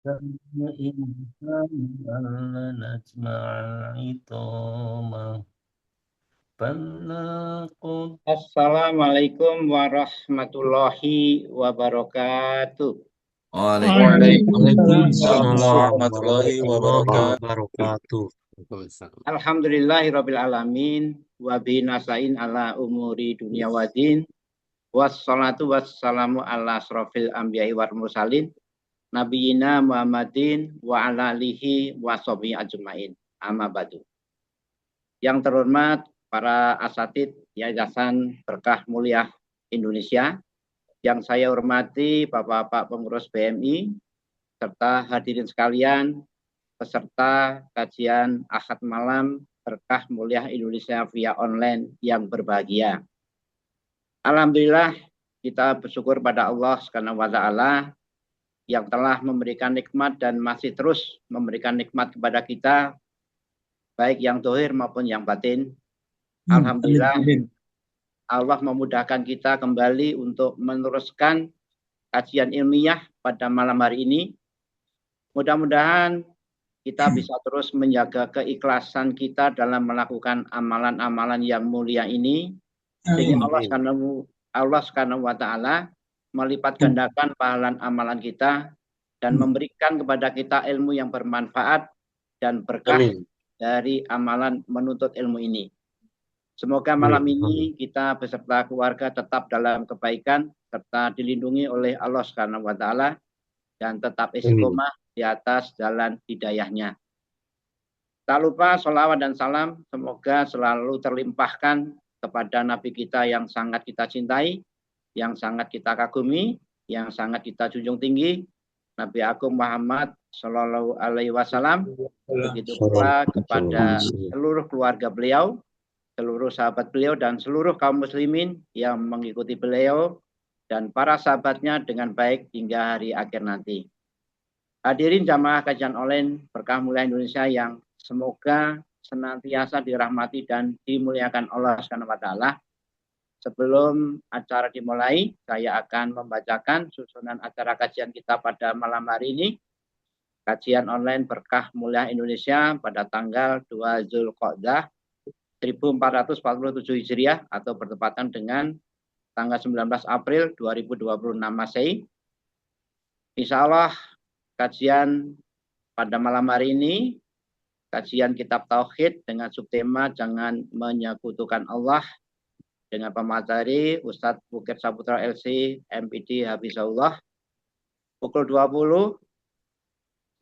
الإنسان أن نجمع العظام بلى قد Assalamualaikum warahmatullahi wabarakatuh. Waalaikumsalam Waalaikumsalam warahmatullahi warahmatullahi wabarakatuh. wabarakatuh. Alhamdulillahirabbil alamin wa bi nasta'in ala umuri dunya waddin. Wassalatu wassalamu ala asrofil anbiya'i wal mursalin nabiyina Muhammadin wa ala alihi wa sahbihi ajmain. Amma ba'du. Yang terhormat para asatid Yayasan Berkah Mulia Indonesia, yang saya hormati Bapak-bapak pengurus BMI serta hadirin sekalian peserta kajian Ahad malam Berkah Mulia Indonesia via online yang berbahagia. Alhamdulillah kita bersyukur pada Allah Subhanahu wa taala yang telah memberikan nikmat dan masih terus memberikan nikmat kepada kita baik yang zahir maupun yang batin. Alhamdulillah Allah memudahkan kita kembali untuk meneruskan kajian ilmiah pada malam hari ini. Mudah-mudahan kita bisa terus menjaga keikhlasan kita dalam melakukan amalan-amalan yang mulia ini, sehingga Allah Subhanahu wa taala melipat gandakan pahala amalan kita dan memberikan kepada kita ilmu yang bermanfaat dan berkah dari amalan menuntut ilmu ini. Semoga malam ini kita beserta keluarga tetap dalam kebaikan serta dilindungi oleh Allah Subhanahu wa taala dan tetap istiqomah di atas jalan hidayahnya. Tak lupa sholawat dan salam semoga selalu terlimpahkan kepada Nabi kita yang sangat kita cintai, yang sangat kita kagumi, yang sangat kita junjung tinggi, Nabi Agung Muhammad Shallallahu Alaihi Wasallam. Begitu pula kepada seluruh keluarga beliau, seluruh sahabat beliau, dan seluruh kaum muslimin yang mengikuti beliau dan para sahabatnya dengan baik hingga hari akhir nanti. Hadirin jamaah kajian online Berkah Mulia Indonesia yang semoga senantiasa dirahmati dan dimuliakan Allah Subhanahu wa taala. Sebelum acara dimulai, saya akan membacakan susunan acara kajian kita pada malam hari ini. Kajian online Berkah Mulia Indonesia pada tanggal 2 Zulqa'dah 1447 Hijriah atau bertepatan dengan tanggal 19 April 2026 Masehi. Insya Allah kajian pada malam hari ini, kajian kitab Tauhid dengan subtema Jangan Menyekutukan Allah dengan pemateri Ustadz Bukit Saputra LC MPD Habibullah, pukul 20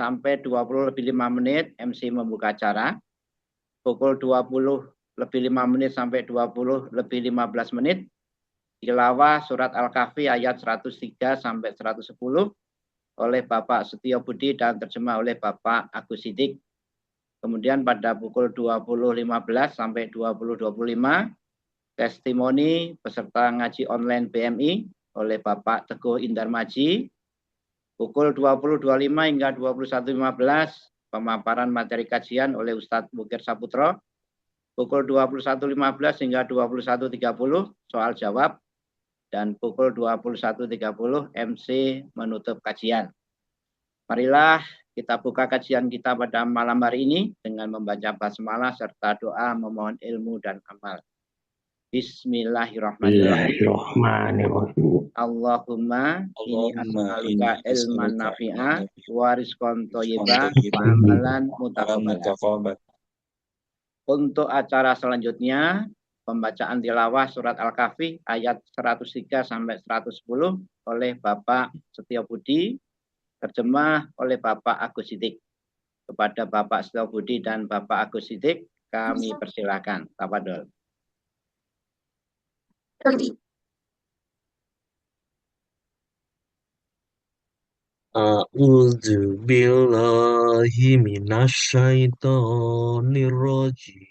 sampai 20 lebih 5 menit MC membuka acara, pukul 20 lebih 5 menit sampai 20 lebih 15 menit tilawah surat Al-Kahfi ayat 103 sampai 110 oleh Bapak Setio Budi dan terjemah oleh Bapak Agus Siddiq. Kemudian pada pukul 20.15 sampai 20.25 testimoni peserta ngaji online BMI oleh Bapak Teguh Indarmaji. Pukul 20.25 hingga 21.15 pemaparan materi kajian oleh Ustadz Bukir Saputro. Pukul 21.15 hingga 21.30 soal jawab. Dan pukul 21.30 MC menutup kajian. Marilah kita buka kajian kita pada malam hari ini dengan membaca basmalah serta doa memohon ilmu dan amal. Bismillahirrahmanirrahim. Allahumma ini as'aluka ilman nafi'a wa rizqan thayyiba wa amalan mutaqabbala. Untuk acara selanjutnya, pembacaan tilawah surat Al-Kahfi ayat 103 sampai 110 oleh Bapak Setio Budi, terjemah oleh Bapak Agus Siddiq. Kepada Bapak Setio Budi dan Bapak Agus Siddiq, kami persilakan. Tafadhol. A'udzu billahi minasyaitonir rajim.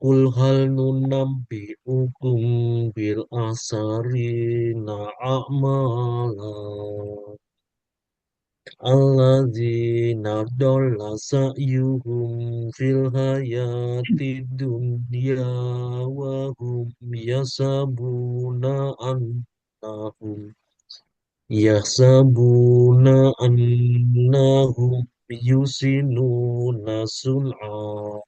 Qul hal nunabbi'ukum bil asarina a'mala alladzina dhalla sa'yuhum fil hayatid dunya wa hum yasabuna annahum yahsabuna annahum yusinuna sun'a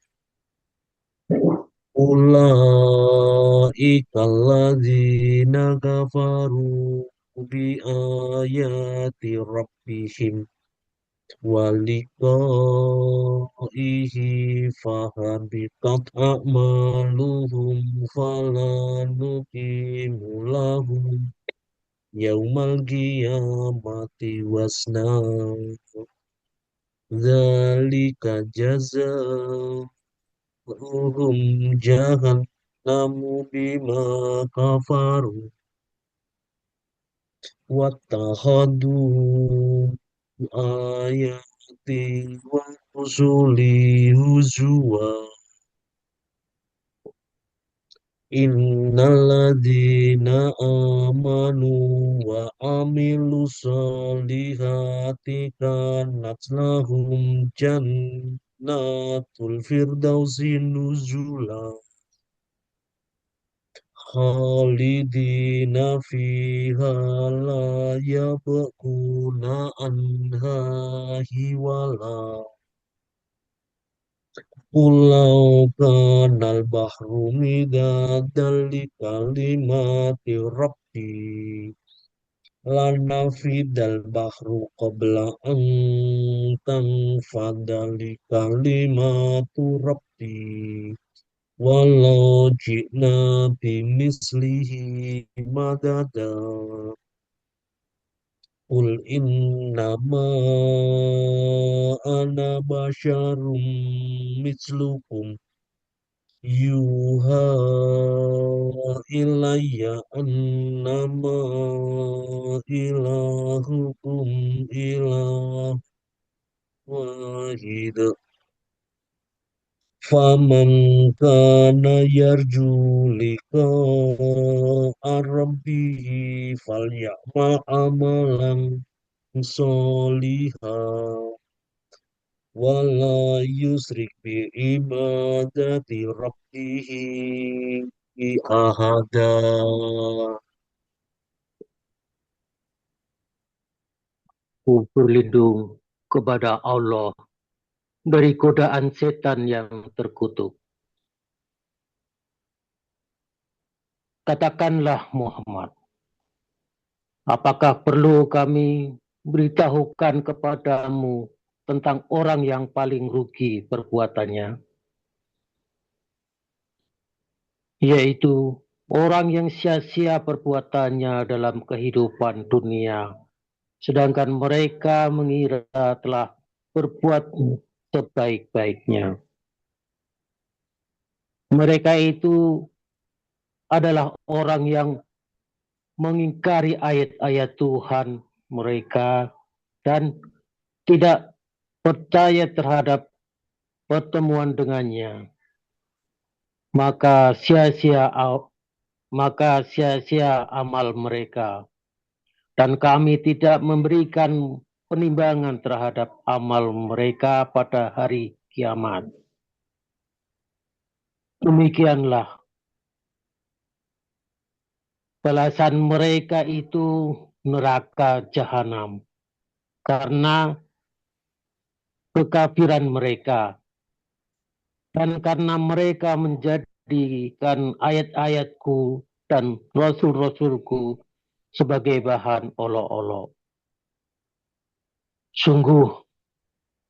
ulaika alladzina kafaru bi ayati rabbihim waliqaihi fahabitat a'maluhum fala nuqimu lahum yaumal qiyamati wasna dzalika jazaohum jahannamu bima kafaru wattakhadu ayati wa rusuli huzwa innalladzina amanu wa amilu solihati kanat lahum jannatul firdausi nuzula khalidina fiha la yabquna anha hiwala Pulau kanal bahru midadan li kalimati rabbi lanafidal bahru qabla an tanfada li kalimatu rabbi walau ji'na bimislihi madada Qul innama ana basyarum mislukum yuha ilayya annama ilahukum ilah wahid faman kana yarju liqa'a rabbihi falyamal amalan solihah wala yusrik bi ibadati rabbihi ahada. Aku berlindung kepada Allah dari godaan setan yang terkutuk. Katakanlah Muhammad, apakah perlu kami beritahukan kepadamu tentang orang yang paling rugi perbuatannya? Yaitu orang yang sia-sia perbuatannya dalam kehidupan dunia, sedangkan mereka mengira telah berbuat sebaik-baiknya. Mereka itu adalah orang yang mengingkari ayat-ayat Tuhan mereka dan tidak percaya terhadap pertemuan dengannya. Maka sia-sia amal mereka. Dan kami tidak memberikan penimbangan terhadap amal mereka pada hari kiamat. Demikianlah balasan mereka itu neraka jahanam karena kekafiran mereka dan karena mereka menjadikan ayat-ayatku dan rasul-rasulku sebagai bahan olok-olok. Sungguh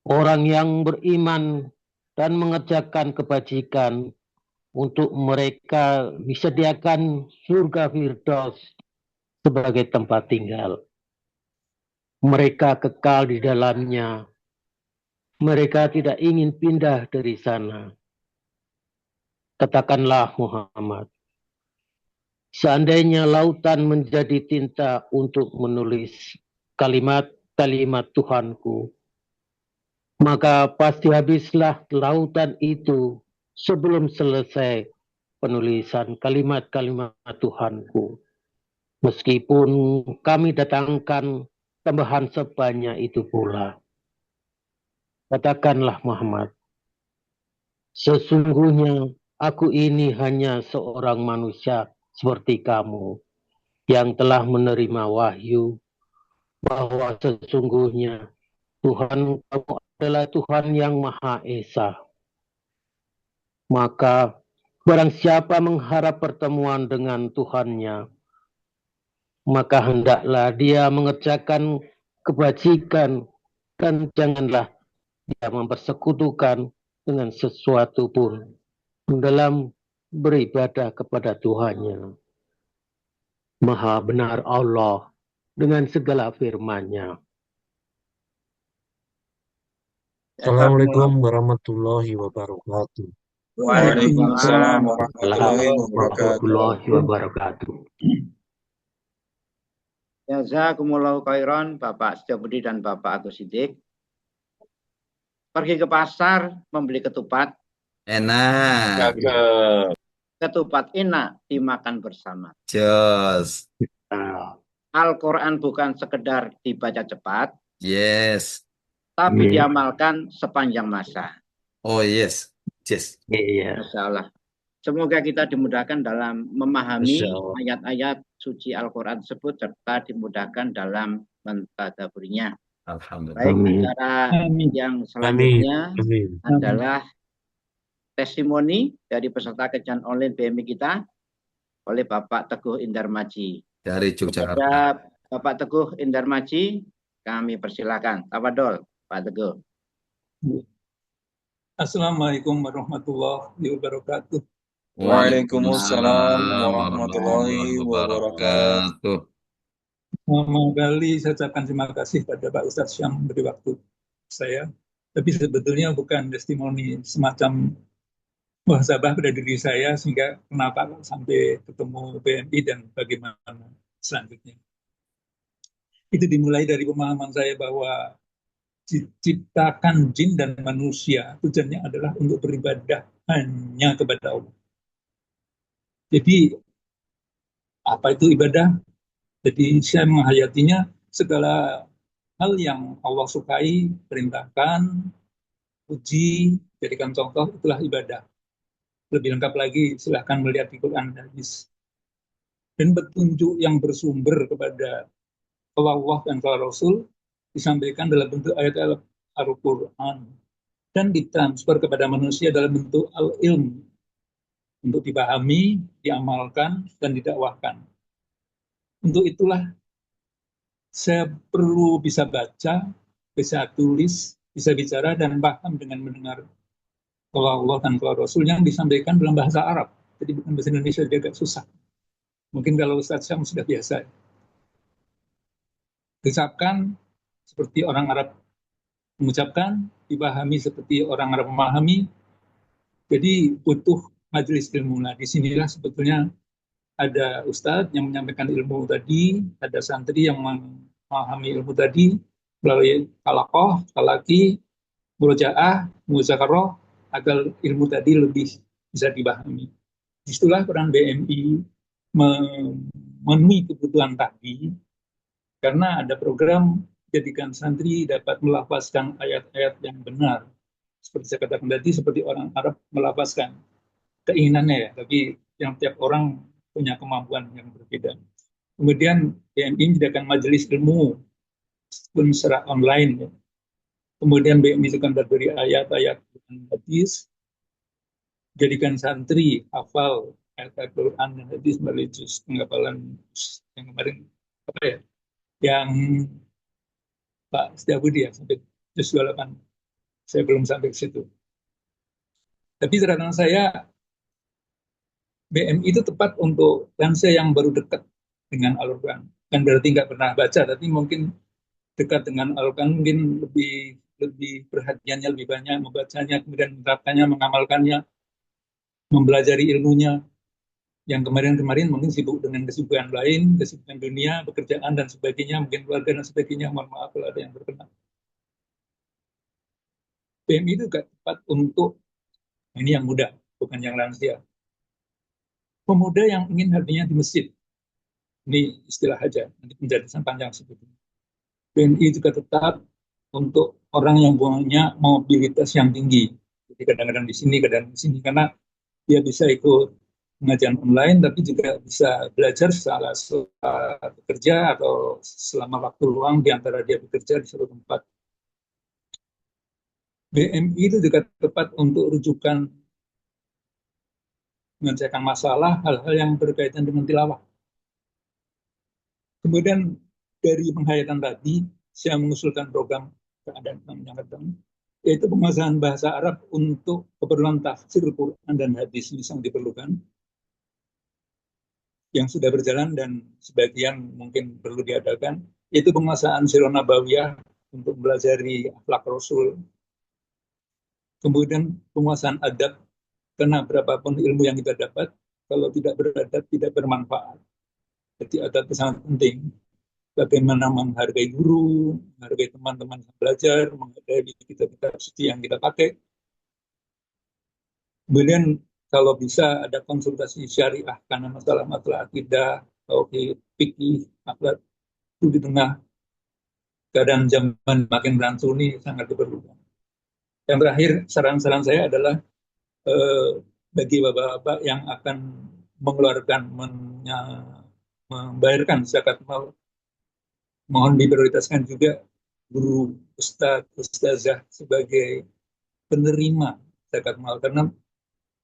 orang yang beriman dan mengerjakan kebajikan untuk mereka disediakan surga Firdaus sebagai tempat tinggal. Mereka kekal di dalamnya. Mereka tidak ingin pindah dari sana. Katakanlah Muhammad, seandainya lautan menjadi tinta untuk menulis kalimat-kalimat Tuhanku, maka pasti habislah lautan itu sebelum selesai penulisan kalimat-kalimat Tuhanku. Meskipun kami datangkan tambahan sebanyak itu pula. Katakanlah Muhammad, sesungguhnya aku ini hanya seorang manusia seperti kamu yang telah menerima wahyu bahwa sesungguhnya Tuhan kamu adalah Tuhan yang Maha Esa. Maka barang siapa mengharap pertemuan dengan Tuhannya, maka hendaklah dia mengerjakan kebajikan dan janganlah dia mempersekutukan dengan sesuatu pun dalam beribadah kepada Tuhannya. Maha benar Allah dengan segala firman-Nya. Assalamualaikum warahmatullahi wabarakatuh. Waalaikumsalam warahmatullahi wabarakatuh. Jazakumullahu khairan Bapak Setiabudi dan Bapak Agus Siddiq. Pergi ke pasar membeli ketupat. Enak. Ketupat enak dimakan bersama. Jos. Al-Quran bukan sekedar dibaca cepat, Yes. tapi diamalkan sepanjang masa. Oh yes. Yes. Iya. Masya Allah. Semoga kita dimudahkan dalam memahami Masya Allah. ayat-ayat suci Al-Quran tersebut serta dimudahkan dalam mentadaburinya. Alhamdulillah. Baik, Amin. acara Amin. yang Amin. selanjutnya Amin. adalah testimoni dari peserta kajian online BMI kita oleh Bapak Teguh Indarmaji. Dari Yogyakarta. Kepada Bapak Teguh Indarmaji, kami persilakan. Tafadhol, Pak Teguh. Assalamualaikum warahmatullahi wabarakatuh. Waalaikumsalam warahmatullahi wabarakatuh. Pertama kali saya ucapkan terima kasih pada Pak Ustadz yang memberi waktu saya. Tapi sebetulnya bukan testimoni semacam muhasabah pada diri saya sehingga kenapa sampai ketemu BMI dan bagaimana selanjutnya. Itu dimulai dari pemahaman saya bahwa diciptakan jin dan manusia tujuannya adalah untuk beribadah hanya kepada Allah. Jadi apa itu ibadah? Jadi saya menghayatinya segala hal yang Allah sukai, perintahkan, puji, jadikan contoh, itulah ibadah. Lebih lengkap lagi silahkan melihat di Quran dan hadis. Dan petunjuk yang bersumber kepada Allah dan Rasul disampaikan dalam bentuk ayat-ayat Al-Quran dan ditransfer kepada manusia dalam bentuk al-ilm untuk dipahami, diamalkan, dan didakwahkan. Untuk itulah saya perlu bisa baca, bisa tulis, bisa bicara, dan paham dengan mendengar Allah dan Rasul yang disampaikan dalam bahasa Arab. Jadi bukan bahasa Indonesia, jadi agak susah. Mungkin kalau Ustaz Syam sudah biasa. Diucapkan seperti orang Arab mengucapkan, dipahami seperti orang Arab memahami. Jadi butuh majelis ilmu. Nah, disinilah sebetulnya ada ustadz yang menyampaikan ilmu tadi, ada santri yang memahami ilmu tadi melalui talaqoh, talaki, murojaah, muzakarah, agar ilmu tadi lebih bisa dipahami. Disitulah peran BMI memenuhi kebutuhan tadi, karena ada program jadikan santri dapat melafazkan ayat-ayat yang benar. Seperti saya katakan tadi, seperti orang Arab melafazkan keinginannya ya, tapi yang tiap orang punya kemampuan yang berbeda. Kemudian BMI menyediakan majelis ilmu pun secara online ya. Kemudian BMI juga beri ayat-ayat hadis, jadikan santri hafal ayat-ayat Quran dan hadis melalui juz penghafalan yang kemarin apa ya? Yang Pak Setiabudi ya sampai juz 28. Saya belum sampai ke situ. Tapi catatan saya BMI itu tepat untuk lansia yang baru dekat dengan Al-Quran. Kan berarti nggak pernah baca, tapi mungkin dekat dengan Al-Quran, mungkin lebih perhatiannya lebih banyak, membacanya, kemudian menerapkannya, mengamalkannya, mempelajari ilmunya. Yang kemarin-kemarin mungkin sibuk dengan kesibukan lain, kesibukan dunia, pekerjaan, dan sebagainya, mungkin keluarga dan sebagainya, mohon maaf kalau ada yang berkenan. BMI itu gak tepat untuk, ini yang muda, bukan yang lansia. Pemuda yang ingin hatinya di masjid, ini istilah aja, nanti penjelasan panjang sebetulnya. BMI juga tetap untuk orang yang punya mobilitas yang tinggi, jadi kadang-kadang di sini, kadang di sini, karena dia bisa ikut pengajian online, tapi juga bisa belajar setelah bekerja atau selama waktu luang di antara dia bekerja di suatu tempat. BMI itu juga tepat untuk rujukan menyelesaikan masalah hal-hal yang berkaitan dengan tilawah. Kemudian dari penghayatan tadi, saya mengusulkan program keadaan yang datang, yaitu penguasaan bahasa Arab untuk keperluan tafsir Quran dan hadis ini sangat diperlukan, yang sudah berjalan dan sebagian mungkin perlu diadakan, yaitu penguasaan Sirah Nabawiyah untuk mempelajari akhlak Rasul. Kemudian penguasaan adab, karena berapapun ilmu yang kita dapat, kalau tidak beradab tidak bermanfaat. Jadi adab itu sangat penting. Bagaimana menghargai guru, menghargai teman-teman yang belajar, menghargai kitab-kitab suci yang kita pakai. Kemudian kalau bisa ada konsultasi syariah karena masalah-masalah akidah, tauhid, fikih, akhlak itu di tengah keadaan zaman makin berangsur ini sangat diperlukan. Yang terakhir, saran-saran saya adalah bagi bapak-bapak yang akan mengeluarkan, membayarkan zakat mal, mohon diprioritaskan juga guru, ustadz, ustazah sebagai penerima zakat mal, karena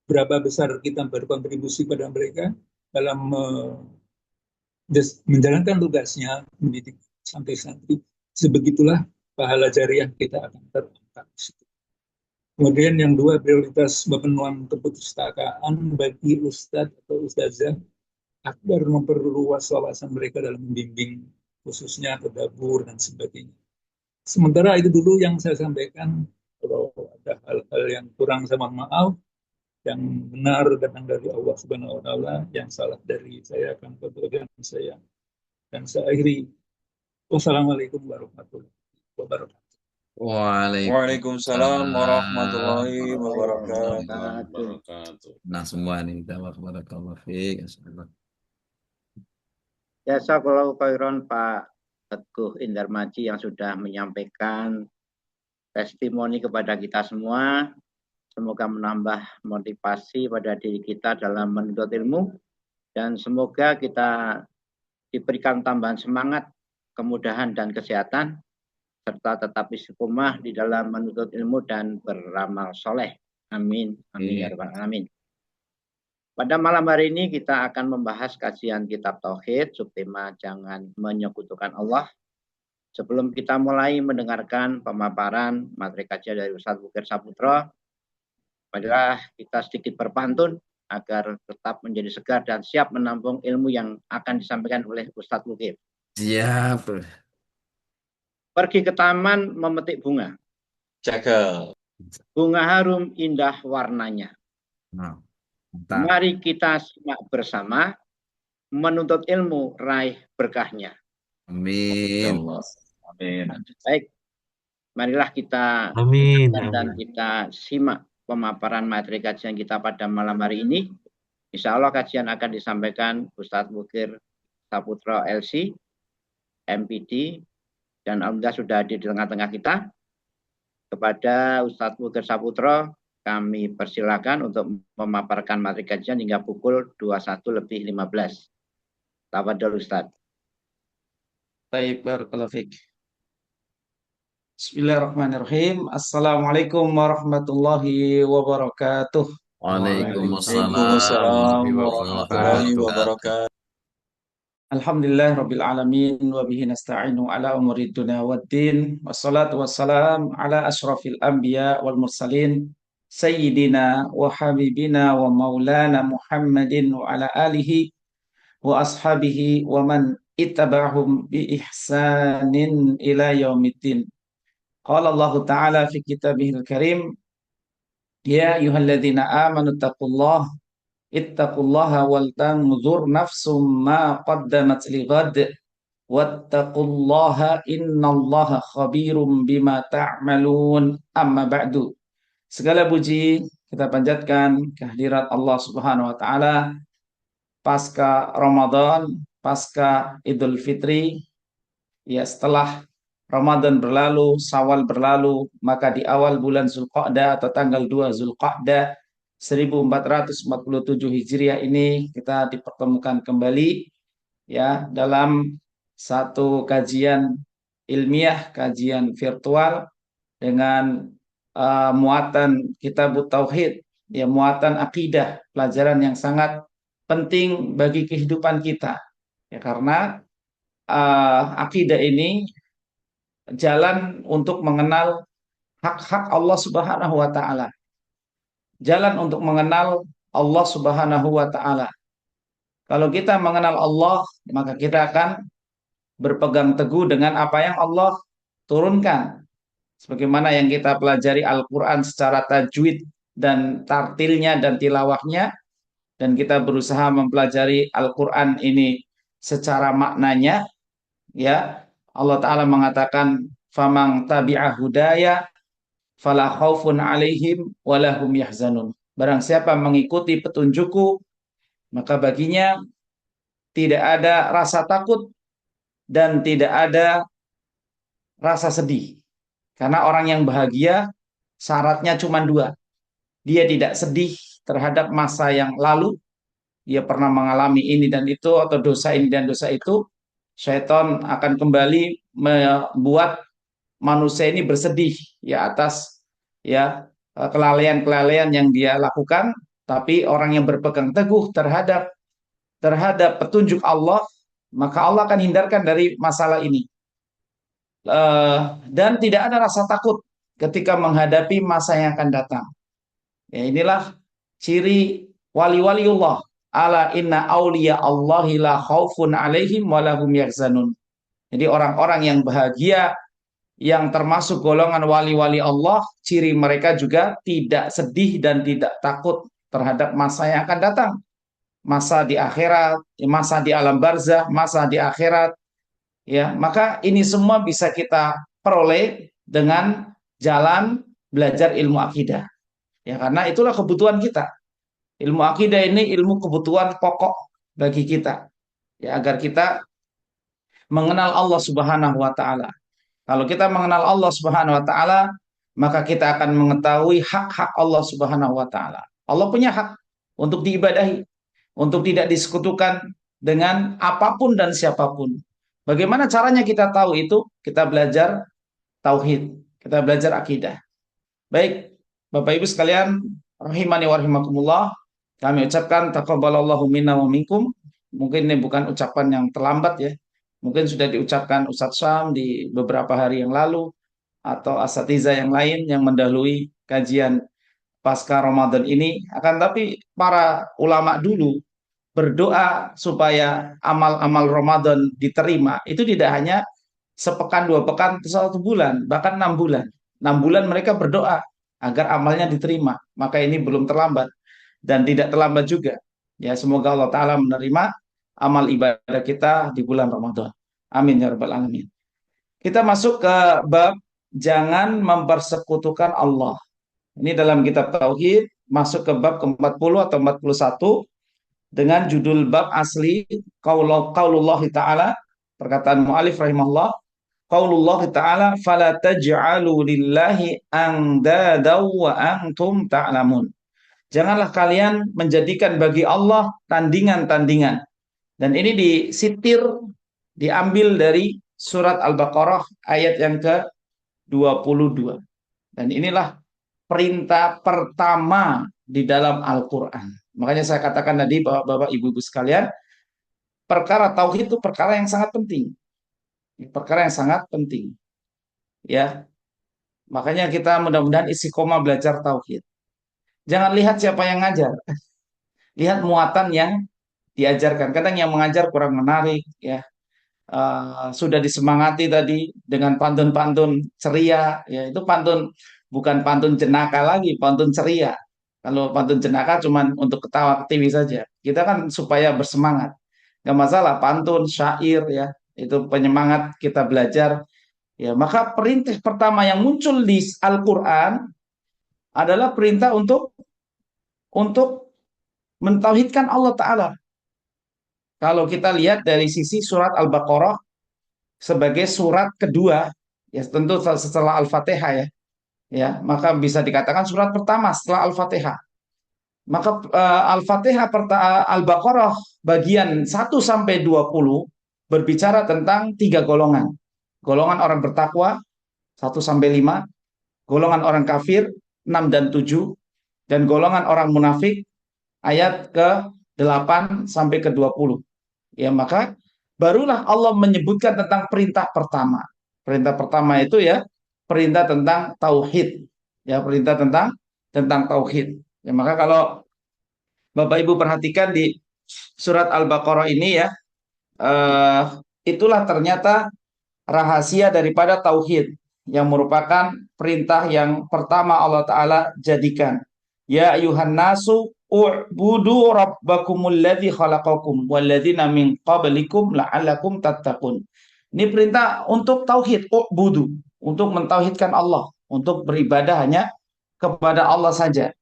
berapa besar kita berkontribusi pada mereka dalam menjalankan tugasnya mendidik santri-santri, sebegitulah pahala jariah kita akan terangkat. Kemudian yang dua, prioritas pemenuhan kepustakaan bagi ustadz atau ustazah agar memperluas wawasan mereka dalam membimbing, khususnya tadabbur dan sebagainya. Sementara itu dulu yang saya sampaikan. Kalau ada hal-hal yang kurang, saya mohon maaf. Yang benar datang dari Allah Subhanahu wa Ta'ala, yang salah dari saya akan keberadaan saya. Dan saya akhiri. Wassalamualaikum warahmatullahi wabarakatuh. Waalaikumsalam warahmatullahi wabarakatuh. Nah, semua ini kita barakallahu fiik. Jazakallahu khairan Pak Teguh Indarmaji yang sudah menyampaikan testimoni kepada kita semua. Semoga menambah motivasi pada diri kita dalam menuntut ilmu, dan semoga kita diberikan tambahan semangat, kemudahan dan kesehatan, serta tetap istiqomah di dalam menuntut ilmu dan beramal soleh. Amin. Amin ya rabbal alamin. Pada malam hari ini kita akan membahas kajian kitab Tauhid, subtema jangan menyekutukan Allah. Sebelum kita mulai mendengarkan pemaparan materi kajian dari Ustadz Bukir Saputra, marilah kita sedikit berpantun agar tetap menjadi segar dan siap menampung ilmu yang akan disampaikan oleh Ustadz Bukir. Siap. Pergi ke taman memetik bunga. Cakep. Bunga harum indah warnanya. Nah, mari kita simak bersama, menuntut ilmu raih berkahnya. Amin. Amin. Baik, marilah kita Amin. dan kita simak pemaparan materi kajian kita pada malam hari ini. Insya Allah kajian akan disampaikan Ustadz Bukir Saputra LC, MPD, dan alhamdulillah sudah hadir di tengah-tengah kita. Kepada Ustadz Bukir Saputra, kami persilakan untuk memaparkan materi kajian hingga pukul 21:15. Tafadhol Ustadz. Baik, barakallahu fiik. Bismillahirrahmanirrahim. Assalamualaikum warahmatullahi wabarakatuh. Waalaikumsalam warahmatullahi wabarakatuh. Alhamdulillah rabbil alamin wa bihi nasta'inu ala umuri dunya waddin, wassalatu wassalam ala asyrafil anbiya wal mursalin sayyidina wa habibina wa maulana Muhammadin wa ala alihi wa ashabihi wa man ittaba'ahum bi ihsanin ila yaumiddin. Qala Allah Ta'ala fi kitabihil karim, ya ayyuhalladzina amanu taqullaha ittaqullaha wal tanzur nafsum ma qaddamat lighad wattaqullaha innallaha khabirum bima ta'malun. Amma ba'du. Segala puji kita panjatkan kehadirat Allah Subhanahu wa taala pasca Ramadan, pasca Idul Fitri. Ya, setelah Ramadan berlalu, Syawal berlalu, maka di awal bulan Zulqa'dah atau tanggal 2 Zulqa'dah 1447 Hijriah ini kita dipertemukan kembali ya dalam satu kajian ilmiah, kajian virtual dengan muatan Kitab Tauhid, ya muatan akidah, pelajaran yang sangat penting bagi kehidupan kita. Ya karena akidah ini jalan untuk mengenal hak-hak Allah Subhanahu wa taala. Jalan untuk mengenal Allah Subhanahu wa taala. Kalau kita mengenal Allah, maka kita akan berpegang teguh dengan apa yang Allah turunkan. Sebagaimana yang kita pelajari Al-Quran secara tajwid dan tartilnya dan tilawahnya, dan kita berusaha mempelajari Al-Quran ini secara maknanya, ya Allah Ta'ala mengatakan, "Famang tabi'a hudaya, fala khaufun alaihim walahum yahzanun." Barang siapa mengikuti petunjukku, maka baginya tidak ada rasa takut dan tidak ada rasa sedih. Karena orang yang bahagia syaratnya cuma dua. Dia tidak sedih terhadap masa yang lalu, dia pernah mengalami ini dan itu, atau dosa ini dan dosa itu. Syaitan akan kembali membuat manusia ini bersedih ya atas ya kelalaian-kelalaian yang dia lakukan. Tapi orang yang berpegang teguh terhadap petunjuk Allah, maka Allah akan hindarkan dari masalah ini. Dan tidak ada rasa takut ketika menghadapi masa yang akan datang. Ya, inilah ciri wali-waliullah. Ala inna awliya Allahi la khaufun alaihim walahum yahzanun. Jadi orang-orang yang bahagia, yang termasuk golongan wali-wali Allah, ciri mereka juga tidak sedih dan tidak takut terhadap masa yang akan datang. Masa di akhirat, masa di alam barzah, masa di akhirat. Ya, maka ini semua bisa kita peroleh dengan jalan belajar ilmu akidah. Ya, karena itulah kebutuhan kita. Ilmu akidah ini ilmu kebutuhan pokok bagi kita. Ya, agar kita mengenal Allah Subhanahu wa taala. Kalau kita mengenal Allah Subhanahu wa taala, maka kita akan mengetahui hak-hak Allah Subhanahu wa taala. Allah punya hak untuk diibadahi, untuk tidak disekutukan dengan apapun dan siapapun. Bagaimana caranya kita tahu itu? Kita belajar tauhid, kita belajar akidah. Baik, Bapak Ibu sekalian, rahimani wa rahimakumullah, kami ucapkan taqabbalallahu minna wa minkum. Mungkin ini bukan ucapan yang terlambat ya. Mungkin sudah diucapkan Ustadz Syam di beberapa hari yang lalu, atau asatiza yang lain yang mendahului kajian pasca Ramadan ini. Akan tapi para ulama dulu berdoa supaya amal-amal Ramadan diterima. Itu tidak hanya sepekan, 2 pekan, 1 bulan, bahkan 6 bulan. 6 bulan mereka berdoa agar amalnya diterima. Maka ini belum terlambat dan tidak terlambat juga. Ya, semoga Allah Ta'ala menerima amal ibadah kita di bulan Ramadan. Amin ya rabbal alamin. Kita masuk ke bab jangan mempersekutukan Allah. Ini dalam kitab Tauhid, masuk ke bab ke-40 atau 41 dengan judul bab asli qaulullah ta'ala, perkataan mu'alif rahimahullah, qaulullah ta'ala fala taj'alu lillahi andadaw wa antum ta'lamun. Janganlah kalian menjadikan bagi Allah tandingan-tandingan. Dan ini disitir, diambil dari surat Al-Baqarah ayat yang ke-22. Dan inilah perintah pertama di dalam Al-Quran. Makanya saya katakan tadi, Bapak Ibu-Ibu sekalian, perkara tauhid itu perkara yang sangat penting. Perkara yang sangat penting. Ya. Makanya kita mudah-mudahan istiqomah belajar tauhid. Jangan lihat siapa yang ngajar. Lihat muatan yang diajarkan. Kadang yang mengajar kurang menarik, ya. Sudah disemangati tadi dengan pantun-pantun ceria, ya. Itu pantun, bukan pantun jenaka lagi, pantun ceria. Kalau pantun jenaka cuma untuk ketawa ketiwi saja. Kita kan supaya bersemangat. Gak masalah, pantun, syair, ya. Itu penyemangat kita belajar. Ya, maka perintah pertama yang muncul di Al-Quran adalah perintah untuk mentauhidkan Allah Ta'ala. Kalau kita lihat dari sisi surat Al-Baqarah sebagai surat kedua, ya tentu setelah Al-Fatihah ya, maka bisa dikatakan surat pertama setelah Al-Fatihah. Maka Al-Fatihah Al-Baqarah bagian 1 sampai 20 berbicara tentang 3 golongan. Golongan orang bertakwa 1 sampai 5, golongan orang kafir 6 dan 7, dan golongan orang munafik ayat ke-8 sampai ke-20. Ya, maka barulah Allah menyebutkan tentang perintah pertama. Perintah pertama itu ya perintah tentang tauhid. Ya, perintah tentang tauhid. Ya, maka kalau Bapak Ibu perhatikan di surat Al-Baqarah ini ya, itulah ternyata rahasia daripada tauhid yang merupakan perintah yang pertama Allah Ta'ala jadikan. Ya ayuhan nasu u'budu rabbakumul ladzi khalaqakum walladzina min qablikum la'allakum tattaqun. Ini perintah untuk tauhid, u'budu, untuk mentauhidkan Allah, untuk beribadah hanya kepada Allah saja.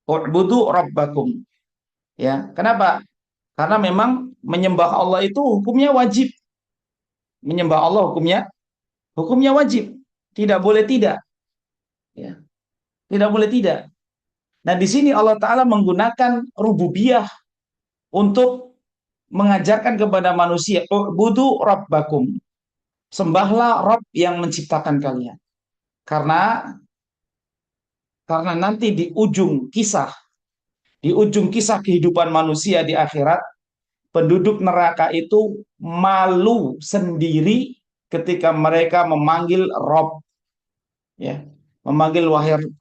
U'budu rabbakum. Ya, kenapa? Karena memang menyembah Allah itu hukumnya wajib. Menyembah Allah hukumnya wajib. Tidak boleh tidak. Ya. Tidak boleh tidak. Nah, di sini Allah Ta'ala menggunakan rububiyah untuk mengajarkan kepada manusia, u'budu rabbakum. Sembahlah Rabb yang menciptakan kalian. Karena nanti di ujung kisah kehidupan manusia di akhirat, penduduk neraka itu malu sendiri ketika mereka memanggil Rabb. Ya, memanggil wahai Rabb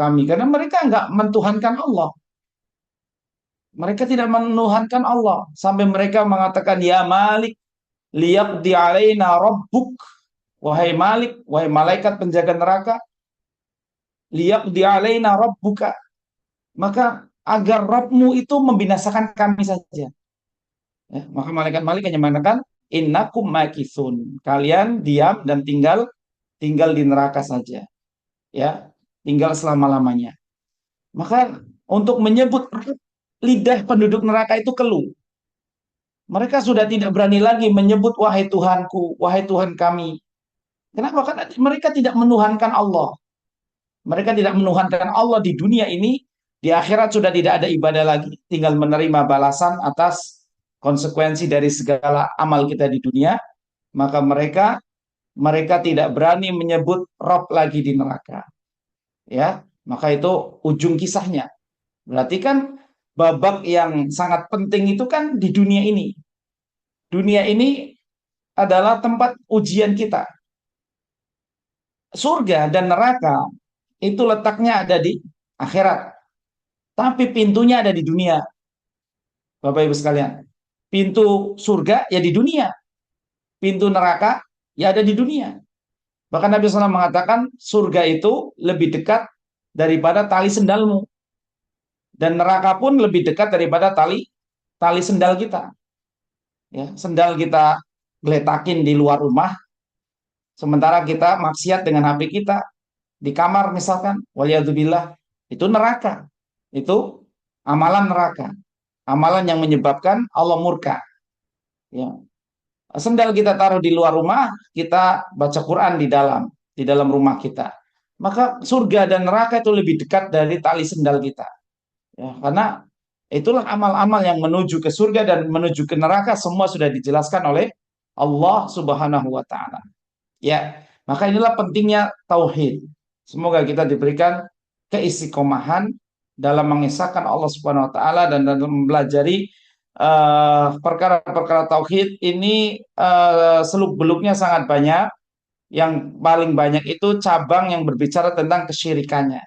kami, karena mereka enggak mentuhankan Allah. Mereka tidak menuhankan Allah sampai mereka mengatakan ya Malik liyaqdi alaina rabbuk, wahai Malik, wahai malaikat penjaga neraka, liyaqdi alaina rabbuka, maka agar Rabbmu itu membinasakan kami saja. Ya, maka malaikat hanya mengatakan innakum makithun, kalian diam dan tinggal di neraka saja. Ya, tinggal selama-lamanya. Maka untuk menyebut lidah penduduk neraka itu keluh. Mereka sudah tidak berani lagi menyebut wahai Tuhanku, wahai Tuhan kami. Kenapa? Karena mereka tidak menuhankan Allah. Mereka tidak menuhankan Allah di dunia ini, di akhirat sudah tidak ada ibadah lagi, tinggal menerima balasan atas konsekuensi dari segala amal kita di dunia. Maka mereka tidak berani menyebut Rabb lagi di neraka. Ya, maka itu ujung kisahnya. Berarti kan babak yang sangat penting itu kan di dunia ini. Dunia ini adalah tempat ujian kita. Surga dan neraka itu letaknya ada di akhirat. Tapi pintunya ada di dunia. Bapak Ibu sekalian. Pintu surga ya di dunia. Pintu neraka ya ada di dunia. Bahkan Nabi SAW mengatakan surga itu lebih dekat daripada tali sendalmu. Dan neraka pun lebih dekat daripada tali sendal kita. Ya, sendal kita geletakin di luar rumah, sementara kita maksiat dengan HP kita di kamar misalkan, waliyadzubillah, itu neraka. Itu amalan neraka. Amalan yang menyebabkan Allah murka. Ya. Sendal kita taruh di luar rumah, kita baca Quran di dalam rumah kita. Maka surga dan neraka itu lebih dekat dari tali sendal kita. Ya, karena itulah amal-amal yang menuju ke surga dan menuju ke neraka semua sudah dijelaskan oleh Allah Subhanahu wa taala. Ya, maka inilah pentingnya tauhid. Semoga kita diberikan keistiqomahan dalam mengisahkan Allah Subhanahu wa taala dan dalam mempelajari perkara-perkara tauhid ini. Seluk-beluknya sangat banyak. Yang paling banyak itu cabang yang berbicara tentang kesyirikannya.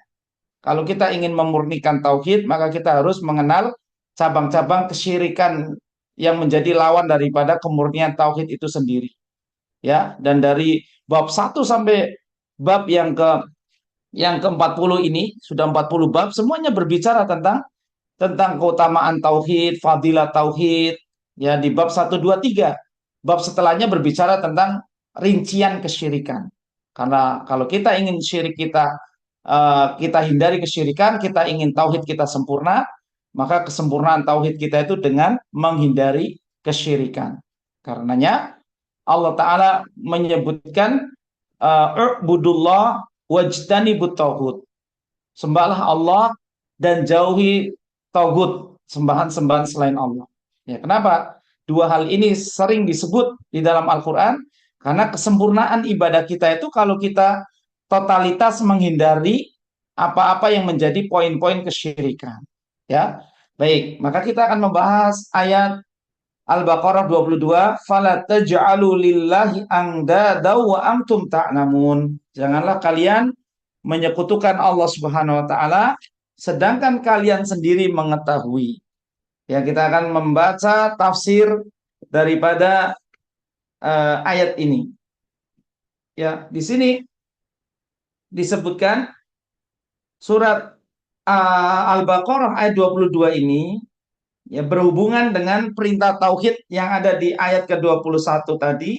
Kalau kita ingin memurnikan tauhid, maka kita harus mengenal cabang-cabang kesyirikan yang menjadi lawan daripada kemurnian tauhid itu sendiri. Ya, dan dari bab 1 sampai bab yang ke-40 ini, sudah 40 bab, semuanya berbicara tentang keutamaan tauhid, fadilah tauhid. Ya, di bab 1, 2, 3. Bab setelahnya berbicara tentang rincian kesyirikan. Karena kalau kita ingin syirik kita hindari kesyirikan, kita ingin tauhid kita sempurna, maka kesempurnaan tauhid kita itu dengan menghindari kesyirikan. Karenanya Allah Ta'ala menyebutkan u'budullah wajtanibut tauhid. Sembahlah Allah dan jauhi Togut, sembahan-sembahan selain Allah. Ya, kenapa? Dua hal ini sering disebut di dalam Al-Quran, karena kesempurnaan ibadah kita itu kalau kita totalitas menghindari apa-apa yang menjadi poin-poin kesyirikan. Ya, baik. Maka kita akan membahas ayat Al-Baqarah 22, "Fala taj'alu lillahi andada wa antum ta'lamun." Janganlah kalian menyekutukan Allah Subhanahu wa taala sedangkan kalian sendiri mengetahui. Ya, kita akan membaca tafsir daripada ayat ini. Ya, di sini disebutkan surat Al-Baqarah ayat 22 ini ya berhubungan dengan perintah tauhid yang ada di ayat ke-21 tadi,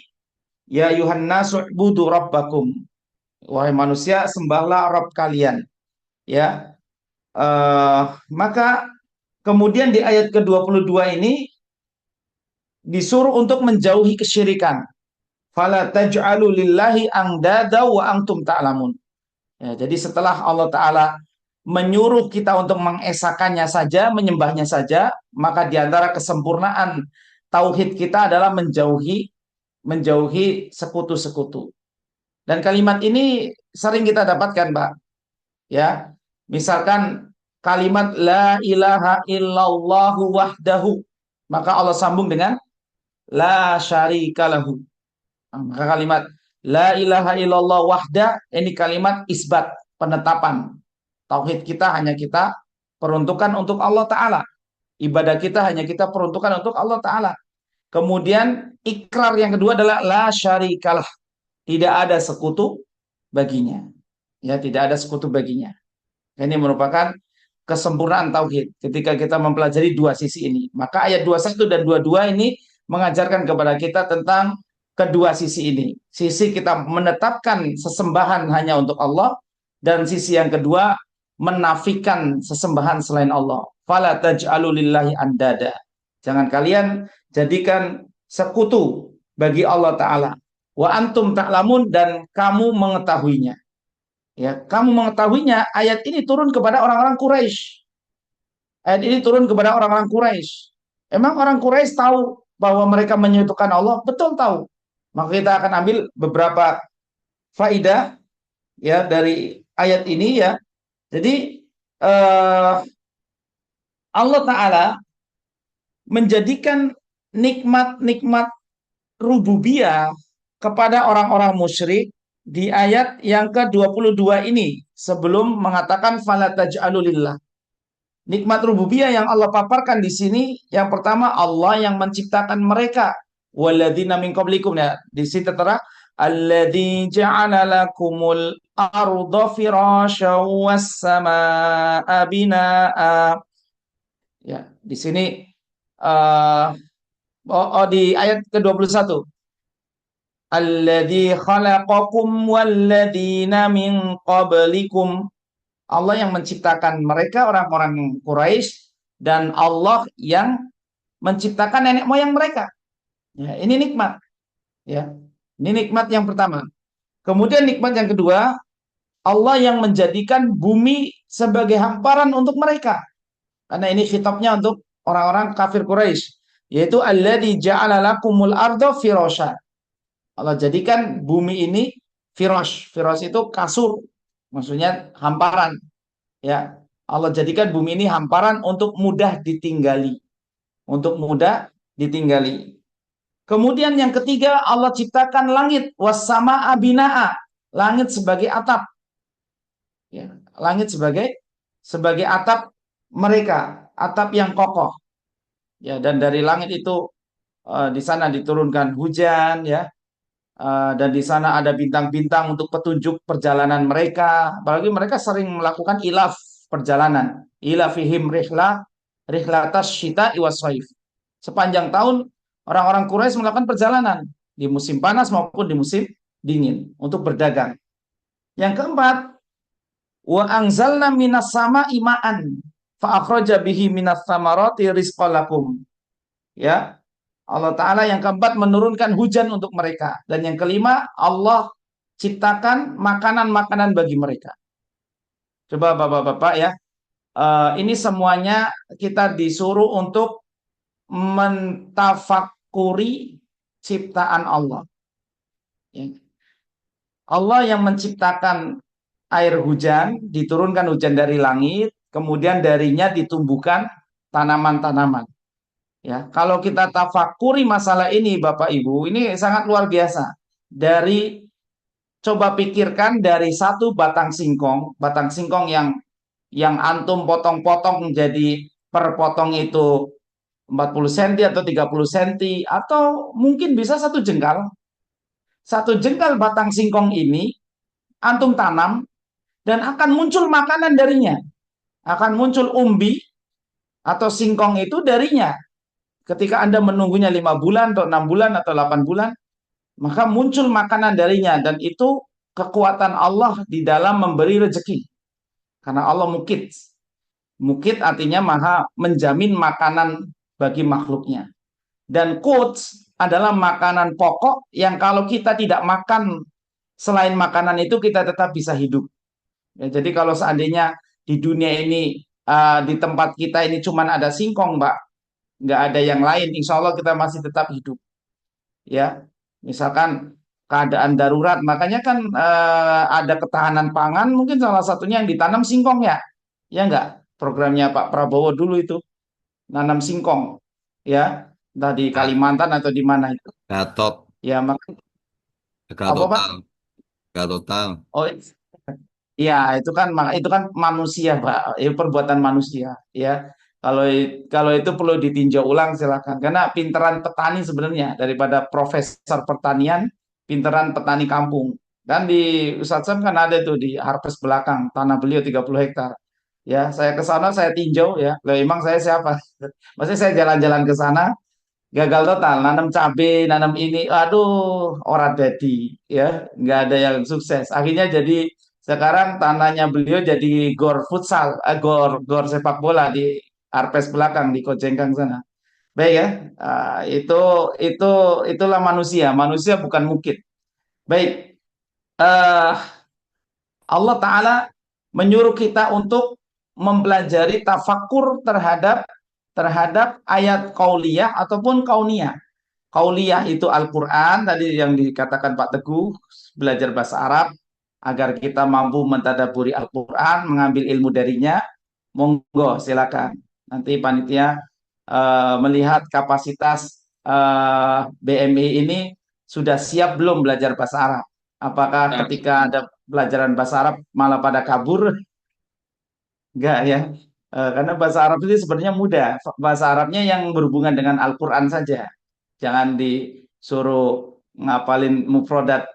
ya ayuhan nasu ubudu rabbakum. Wahai manusia, sembahlah Rabb kalian. Ya. Maka kemudian di ayat ke-22 ini disuruh untuk menjauhi kesyirikan. Fala taj'alu lillahi andada wa antum ta'lamun. Ya, jadi setelah Allah Ta'ala menyuruh kita untuk mengesakannya saja, menyembahnya saja, maka di antara kesempurnaan tauhid kita adalah menjauhi sekutu-sekutu. Dan kalimat ini sering kita dapatkan, Pak. Ya, misalkan kalimat la ilaha illallahu wahdahu, maka Allah sambung dengan la syarika lahu. Maka kalimat la ilaha illallah wahda ini kalimat isbat, penetapan. Tauhid kita hanya kita peruntukan untuk Allah Ta'ala. Ibadah kita hanya kita peruntukan untuk Allah Ta'ala. Kemudian ikrar yang kedua adalah la syarikalah. Tidak ada sekutu baginya. Ya, tidak ada sekutu baginya. Ini merupakan kesempurnaan tauhid. Ketika kita mempelajari dua sisi ini, maka ayat 21 dan 22 ini mengajarkan kepada kita tentang kedua sisi ini. Sisi kita menetapkan sesembahan hanya untuk Allah, dan sisi yang kedua menafikan sesembahan selain Allah. Fala taj'alu lillahi andada. Jangan kalian jadikan sekutu bagi Allah Ta'ala. Wa antum ta'lamun, dan kamu mengetahuinya. Ya, kamu mengetahuinya. Ayat ini turun kepada orang-orang Quraisy. Ayat ini turun kepada orang-orang Quraisy. Emang orang Quraisy tahu bahwa mereka menyekutukan Allah? Betul tahu. Maka kita akan ambil beberapa faidah ya dari ayat ini ya. Jadi Allah Ta'ala menjadikan nikmat-nikmat rububiyah kepada orang-orang musyrik di ayat yang ke-22 ini sebelum mengatakan fala taj'alu lillah. Nikmat rububiyah yang Allah paparkan di sini yang pertama Allah yang menciptakan mereka. Walladzina min qablikum, ya. Di sini tertera alladzi ja'ala lakumul arda firasyan was samaa'a binaa'a. Ya, di sini di ayat ke-21 alladzi khalaqakum walladzina min qablikum. Allah yang menciptakan mereka, orang-orang Quraisy, dan Allah yang menciptakan nenek moyang mereka. Ya, ini nikmat. Ya, ini nikmat yang pertama. Kemudian nikmat yang kedua, Allah yang menjadikan bumi sebagai hamparan untuk mereka. Karena ini khitabnya untuk orang-orang kafir Quraisy, yaitu alladzi ja'ala lakumul arda firasya. Allah jadikan bumi ini firash. Firash itu kasur, maksudnya hamparan. Ya, Allah jadikan bumi ini hamparan untuk mudah ditinggali. Untuk mudah ditinggali. Kemudian yang ketiga, Allah ciptakan langit was-samaa'a binaa'a. Langit sebagai atap. Ya, langit sebagai atap mereka, atap yang kokoh. Ya, dan dari langit itu di sana diturunkan hujan, ya. Dan di sana ada bintang-bintang untuk petunjuk perjalanan mereka. Apalagi mereka sering melakukan ilaf perjalanan. Ilafihim rihlatas syita'i was-shaif. Sepanjang tahun orang-orang Quraisy melakukan perjalanan di musim panas maupun di musim dingin untuk berdagang. Yang keempat, wa anzalna minas sama'i ma'an fa akhraja bihi minas tsamarati rizqan lakum. Ya. Allah Ta'ala yang keempat menurunkan hujan untuk mereka. Dan yang kelima, Allah ciptakan makanan-makanan bagi mereka. Coba bapak-bapak ya, ini semuanya kita disuruh untuk mentafakuri ciptaan Allah. Ya. Allah yang menciptakan air hujan, diturunkan hujan dari langit, kemudian darinya ditumbuhkan tanaman-tanaman. Ya, kalau kita tafakuri masalah ini, Bapak Ibu, ini sangat luar biasa. Coba pikirkan dari satu batang singkong yang antum potong-potong jadi per potong itu 40 cm atau 30 cm atau mungkin bisa satu jengkal. Satu jengkal batang singkong ini antum tanam dan akan muncul makanan darinya. Akan muncul umbi atau singkong itu darinya. Ketika Anda menunggunya 5 bulan atau 6 bulan atau 8 bulan, maka muncul makanan darinya dan itu kekuatan Allah di dalam memberi rezeki. Karena Allah mukit. Mukit artinya maha menjamin makanan bagi makhluknya. Dan quotes adalah makanan pokok yang kalau kita tidak makan selain makanan itu kita tetap bisa hidup. Ya, jadi kalau seandainya di dunia ini di tempat kita ini cuma ada singkong, Mbak, nggak ada yang lain, insya Allah kita masih tetap hidup. Ya, misalkan keadaan darurat, makanya kan ada ketahanan pangan, mungkin salah satunya yang ditanam singkong ya nggak? Programnya Pak Prabowo dulu itu nanam singkong, ya, entah di Kalimantan atau di mana itu. Gatot, Ya, apa Pak? Gatotal, Gatotal. Oh, ya itu kan manusia, Pak. Itu perbuatan manusia, ya. Kalau itu perlu ditinjau ulang silakan. Karena pinteran petani sebenarnya daripada profesor pertanian, pinteran petani kampung. Dan di Ustadz Sam kan ada tuh di Harvest belakang, tanah beliau 30 hektar. Ya, saya ke sana saya tinjau ya. Lah emang saya siapa? Maksudnya saya jalan-jalan ke sana, gagal total, nanam cabai, nanam ini, aduh, orang jadi, ya, nggak ada yang sukses. Akhirnya jadi sekarang tanahnya beliau jadi gor futsal, gor sepak bola di Arpes belakang di Kojengkang sana. Baik ya, itu itu itulah manusia. Manusia bukan mukit. Baik, eh, Allah Ta'ala menyuruh kita untuk mempelajari tafakur terhadap ayat kauliyah ataupun kauniyah. Kauliyah itu Al-Quran, tadi yang dikatakan Pak Teguh, belajar bahasa Arab, agar kita mampu mentadaburi Al-Quran, mengambil ilmu darinya, monggo silakan. Nanti panitia melihat kapasitas BMI ini sudah siap belum belajar bahasa Arab. Apakah ketika ada pelajaran bahasa Arab malah pada kabur? Enggak ya. Karena bahasa Arab itu sebenarnya mudah. Bahasa Arabnya yang berhubungan dengan Al-Quran saja. Jangan disuruh ngapalin mufrodat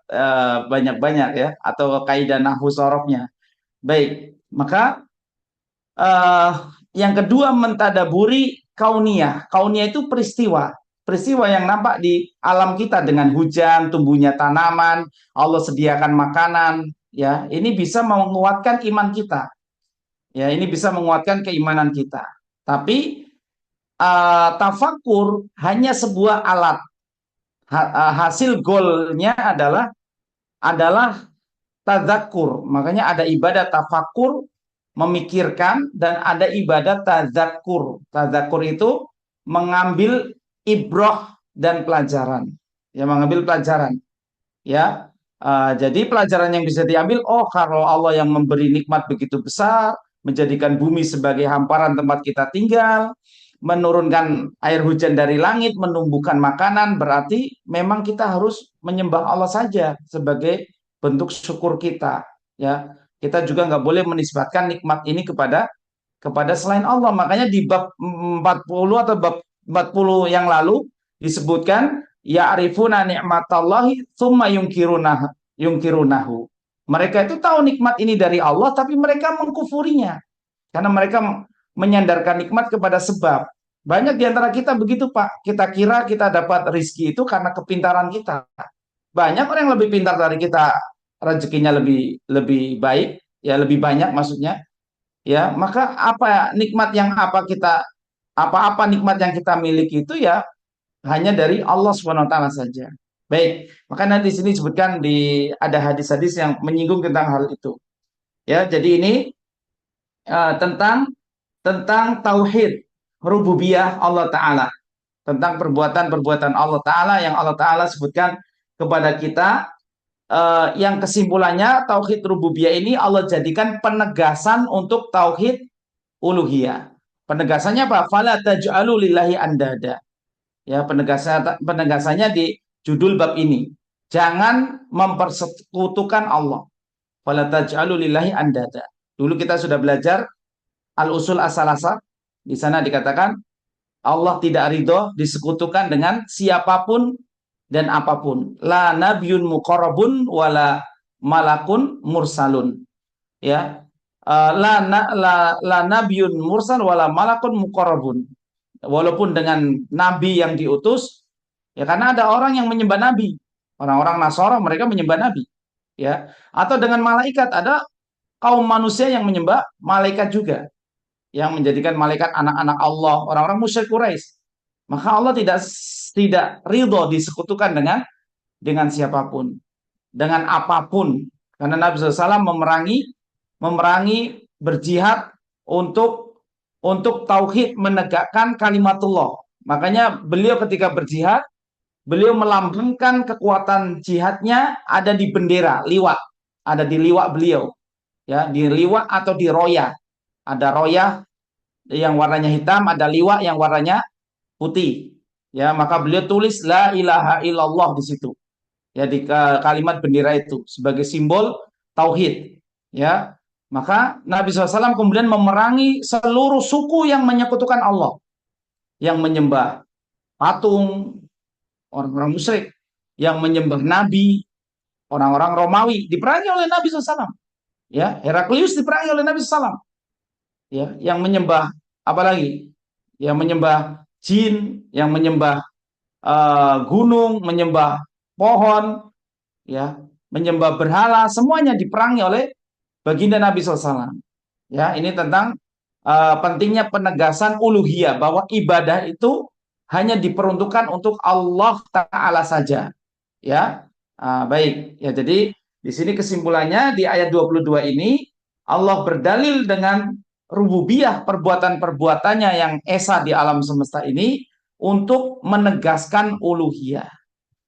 banyak-banyak ya. Atau kaidah nahwu sorofnya. Baik, maka yang kedua mentadaburi kauniyah. Kauniyah itu peristiwa. Peristiwa yang nampak di alam kita dengan hujan, tumbuhnya tanaman, Allah sediakan makanan. Ya, ini bisa menguatkan iman kita. Ya, ini bisa menguatkan keimanan kita. Tapi tafakur hanya sebuah alat. Hasil goalnya adalah tadzakur. Makanya ada ibadah tafakur, memikirkan, dan ada ibadah tadzakur. Tadzakur itu mengambil ibroh dan pelajaran. Ya, mengambil pelajaran. Ya, jadi pelajaran yang bisa diambil, oh kalau Allah yang memberi nikmat begitu besar, menjadikan bumi sebagai hamparan tempat kita tinggal, menurunkan air hujan dari langit, menumbuhkan makanan, berarti memang kita harus menyembah Allah saja sebagai bentuk syukur kita. Ya, kita juga nggak boleh menisbatkan nikmat ini kepada selain Allah. Makanya di bab 40 atau bab 40 yang lalu disebutkan ya'rifuna ni'matallahi tsumma yungkirunahu. Mereka itu tahu nikmat ini dari Allah, tapi mereka mengkufurinya. Karena mereka menyandarkan nikmat kepada sebab. Banyak di antara kita begitu, Pak. Kita kira kita dapat rizki itu karena kepintaran kita. Banyak orang yang lebih pintar dari kita, rezekinya lebih baik, ya lebih banyak maksudnya. Ya, maka apa nikmat yang apa-apa nikmat yang kita miliki itu ya hanya dari Allah SWT saja. Baik, maka nanti di sini disebutkan ada hadis-hadis yang menyinggung tentang hal itu. Ya, jadi ini tentang tentang tauhid rububiyah Allah Ta'ala, tentang perbuatan-perbuatan Allah Ta'ala yang Allah Ta'ala sebutkan kepada kita, yang kesimpulannya tauhid rububiyah ini Allah jadikan penegasan untuk tauhid uluhiyah. Penegasannya apa? Fala taj'alu lillahi andada. Ya, penegasannya di judul bab ini. Jangan mempersekutukan Allah. Fala taj'alu lillahi andada. Dulu kita sudah belajar al-usul as-salasah. Di sana dikatakan Allah tidak ridho disekutukan dengan siapapun dan apapun. La nabiyyun muqarrabun wala malakun mursalun. Ya. La nabiyyun mursal wala malakun muqarrabun. Walaupun dengan nabi yang diutus, ya, karena ada orang yang menyembah nabi. Orang-orang Nasara mereka menyembah nabi, ya. Atau dengan malaikat, ada kaum manusia yang menyembah malaikat juga, yang menjadikan malaikat anak-anak Allah, orang-orang musyrik Quraisy. Maka Allah tidak ridho disekutukan dengan siapapun, dengan apapun. Karena Nabi SAW memerangi berjihad untuk tauhid, menegakkan kalimatullah. Makanya beliau ketika berjihad, beliau melambangkan kekuatan jihadnya ada di bendera, liwat. Ada di liwat beliau. Ya, di liwat atau di roya. Ada roya yang warnanya hitam, ada liwat yang warnanya putih. Ya, maka beliau tulis la ilaha illallah di situ. Ya, di kalimat bendera itu sebagai simbol tauhid. Ya, maka Nabi SAW kemudian memerangi seluruh suku yang menyekutukan Allah, yang menyembah patung, orang-orang musyrik, yang menyembah nabi, orang-orang Romawi diperangi oleh Nabi SAW. Ya, Heraklius diperangi oleh Nabi SAW. Ya, yang menyembah apa lagi? Yang menyembah jin, yang menyembah gunung, menyembah pohon, ya, menyembah berhala, semuanya diperangi oleh baginda Nabi SAW. Ya, ini tentang pentingnya penegasan uluhiyah, bahwa ibadah itu hanya diperuntukkan untuk Allah Ta'ala saja. Ya, baik. Ya, jadi di sini kesimpulannya di ayat 22 ini Allah berdalil dengan rububiyah, perbuatan-perbuatannya yang esa di alam semesta ini untuk menegaskan uluhiyah.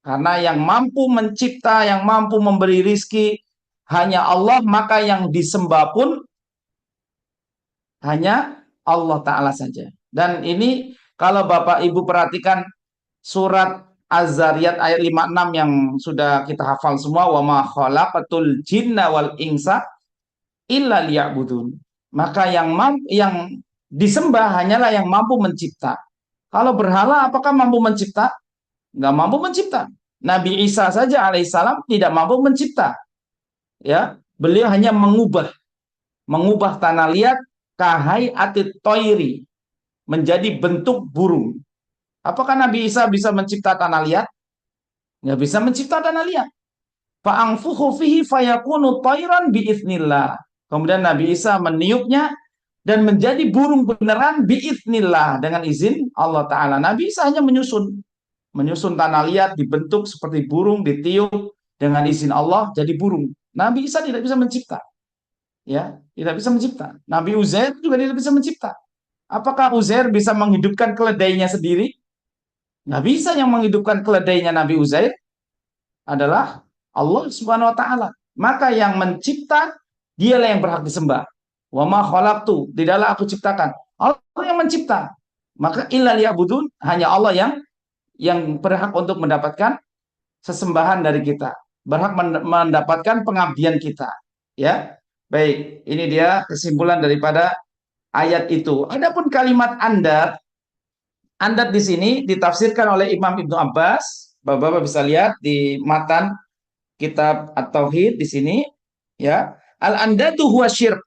Karena yang mampu mencipta, yang mampu memberi rizki hanya Allah, maka yang disembah pun hanya Allah Ta'ala saja. Dan ini kalau Bapak Ibu perhatikan surat Az-Zariyat ayat 56 yang sudah kita hafal semua, wa ma khalaqatul jinna wal insa illa liya'budun. Maka yang disembah hanyalah yang mampu mencipta. Kalau berhala apakah mampu mencipta? Nggak mampu mencipta. Nabi Isa saja alaihissalam tidak mampu mencipta. Ya, beliau hanya mengubah tanah liat kahai atit toiri, menjadi bentuk burung. Apakah Nabi Isa bisa mencipta tanah liat? Nggak bisa mencipta tanah liat. Fa'angfuhu fihi fayakunu toiran bi'ithnillah. Kemudian Nabi Isa meniupnya dan menjadi burung beneran bi'ithnillah, dengan izin Allah Ta'ala. Nabi Isa hanya menyusun tanah liat, dibentuk seperti burung, ditiup dengan izin Allah jadi burung. Nabi Isa tidak bisa mencipta. Ya, tidak bisa mencipta. Nabi Uzair juga tidak bisa mencipta. Apakah Uzair bisa menghidupkan keledainya sendiri? Nggak bisa. Yang menghidupkan keledainya Nabi Uzair adalah Allah Subhanahu wa Ta'ala. Maka yang mencipta, dialah yang berhak disembah. Wa ma khalaqtu, tidaklah aku ciptakan. Allah yang mencipta. Maka illa liya'budun, hanya Allah yang berhak untuk mendapatkan sesembahan dari kita, berhak mendapatkan pengabdian kita. Ya, baik. Ini dia kesimpulan daripada ayat itu. Adapun kalimat andat di sini ditafsirkan oleh Imam Ibnu Abbas. Bapak-bapak bisa lihat di matan kitab At-Tauhid di sini. Ya, al-andatu huwa syirk,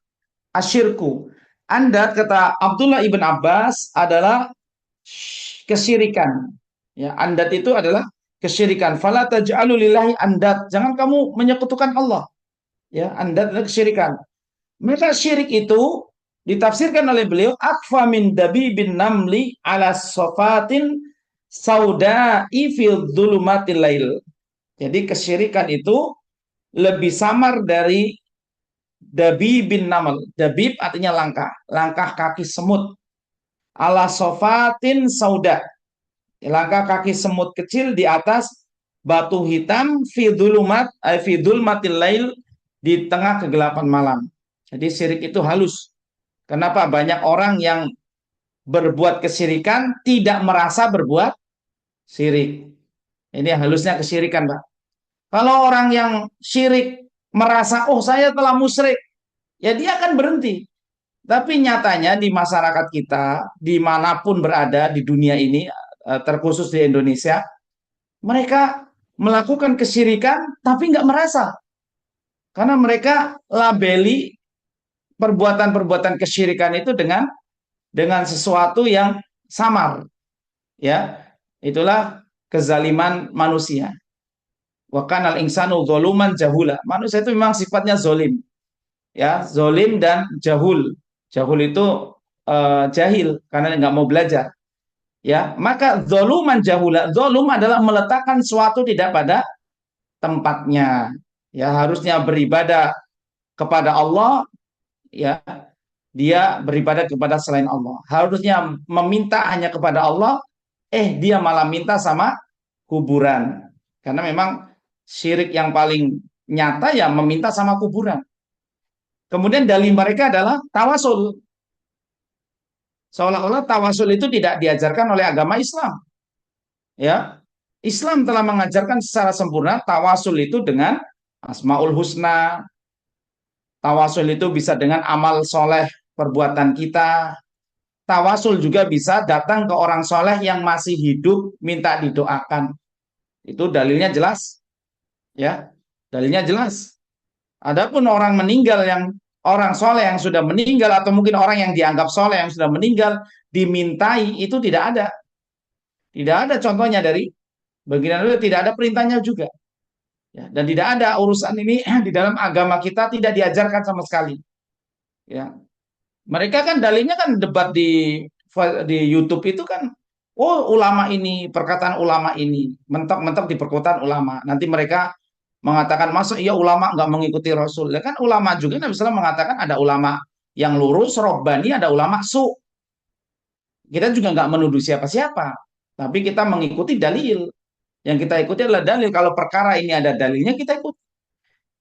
asyirku. Andat, kata Abdullah ibn Abbas, adalah kesyirikan. Ya, andat itu adalah kesyirikan. Fala taj'alu lillahi andat. Jangan kamu menyekutukan Allah. Ya, andat adalah kesyirikan. Maka syirik itu ditafsirkan oleh beliau, akfa min dabibin namli ala sofatin sauda'i fil dhulumatil lail. Jadi kesyirikan itu lebih samar dari dabibin namal. Dabib artinya langkah, langkah kaki semut. Ala sofatin sauda, langkah kaki semut kecil di atas batu hitam fidul matil lail, di tengah kegelapan malam. Jadi syirik itu halus. Kenapa banyak orang yang berbuat kesyirikan tidak merasa berbuat syirik? Ini halusnya kesyirikan, Pak. Kalau orang yang syirik merasa, oh saya telah musyrik, ya dia akan berhenti. Tapi nyatanya di masyarakat kita, dimanapun berada di dunia ini, terkhusus di Indonesia, mereka melakukan kesyirikan tapi nggak merasa. Karena mereka labeli perbuatan-perbuatan kesyirikan itu dengan sesuatu yang samar. Ya, itulah kezaliman manusia. Wa kanal insanu zoluman jahula. Manusia itu memang sifatnya zolim. Ya, zolim dan jahul. Jahul itu jahil karena nggak mau belajar. Ya, maka zoluman jahula. Zolum adalah meletakkan suatu tidak pada tempatnya. Ya, harusnya beribadah kepada Allah, ya, dia beribadah kepada selain Allah. Harusnya meminta hanya kepada Allah, dia malah minta sama kuburan. Karena memang syirik yang paling nyata ya meminta sama kuburan. Kemudian dalih mereka adalah tawasul. Seolah-olah tawasul itu tidak diajarkan oleh agama Islam. Ya, Islam telah mengajarkan secara sempurna tawasul itu dengan Asmaul Husna. Tawasul itu bisa dengan amal soleh perbuatan kita. Tawasul juga bisa datang ke orang soleh yang masih hidup minta didoakan. Itu dalilnya jelas. Ya, dalilnya jelas. Adapun orang meninggal, yang orang soleh yang sudah meninggal, atau mungkin orang yang dianggap soleh yang sudah meninggal dimintai, itu tidak ada. Tidak ada contohnya dari baginda Nabi, tidak ada perintahnya juga. Ya, dan tidak ada urusan ini di dalam agama kita, tidak diajarkan sama sekali. Ya, mereka kan dalilnya kan debat di YouTube itu kan, oh ulama ini, perkataan ulama ini, mentok-mentok di perkataan ulama. Nanti mereka mengatakan, masa iya ulama nggak mengikuti Rasul? Ya kan ulama juga, Nabi SAW mengatakan ada ulama yang lurus, robbani, ada ulama su. Kita juga nggak menuduh siapa-siapa, tapi kita mengikuti dalil. Yang kita ikuti adalah dalil. Kalau perkara ini ada dalilnya, kita ikuti.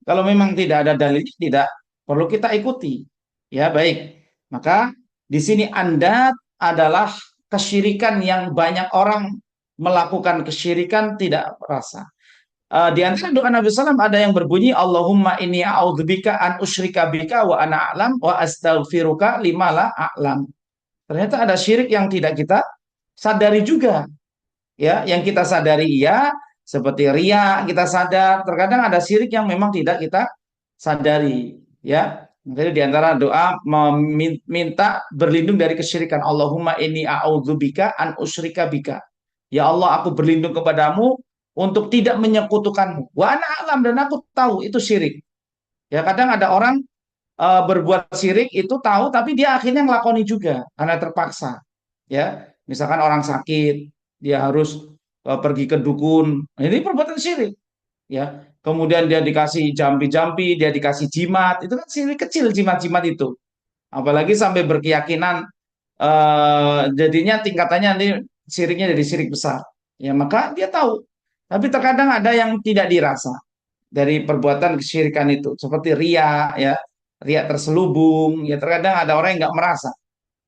Kalau memang tidak ada dalilnya, tidak perlu kita ikuti. Ya, baik. Maka di sini Anda adalah kesyirikan yang banyak orang melakukan kesyirikan tidak merasa. Di antara doa Nabi SAW ada yang berbunyi, Allahumma inni a'udzubika an usyrika bika wa ana a'lam wa astaghfiruka lima la a'lam. Ternyata ada syirik yang tidak kita sadari juga. Ya, yang kita sadari iya, seperti riya kita sadar. Terkadang ada syirik yang memang tidak kita sadari. Ya, jadi di antara doa meminta berlindung dari kesyirikan. Allahumma inni a'udzubika an usyrika bika. Ya Allah, aku berlindung kepadamu untuk tidak menyekutukanmu. Wa ana alam, dan aku tahu itu syirik. Ya, kadang ada orang berbuat syirik itu tahu, tapi dia akhirnya ngelakoni juga karena terpaksa. Ya, misalkan orang sakit, dia harus pergi ke dukun. Ini perbuatan syirik. Ya, kemudian dia dikasih jampi-jampi, dia dikasih jimat, itu kan syirik kecil, jimat-jimat itu. Apalagi sampai berkeyakinan, jadinya tingkatannya nanti syiriknya jadi syirik besar. Ya, maka dia tahu. Tapi terkadang ada yang tidak dirasa dari perbuatan kesyirikan itu, seperti riya, ya, riya terselubung. Ya, terkadang ada orang yang nggak merasa.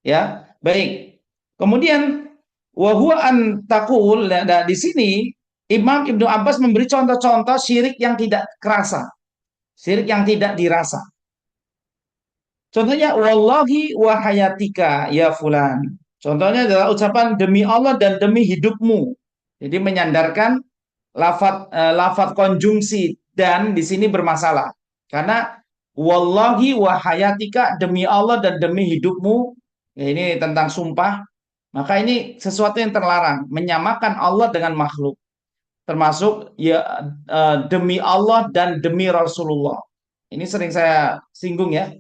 Ya, baik. Kemudian wahwa an taqul, di sini Imam Ibnu Abbas memberi contoh-contoh syirik yang tidak kerasa, syirik yang tidak dirasa. Contohnya wallahi wa hayatika ya fulan. Contohnya adalah ucapan demi Allah dan demi hidupmu. Jadi menyandarkan lafaz konjungsi dan di sini bermasalah. Karena wallahi wa hayatika, demi Allah dan demi hidupmu, ya ini tentang sumpah. Maka ini sesuatu yang terlarang, menyamakan Allah dengan makhluk. Termasuk ya demi Allah dan demi Rasulullah. Ini sering saya singgung ya.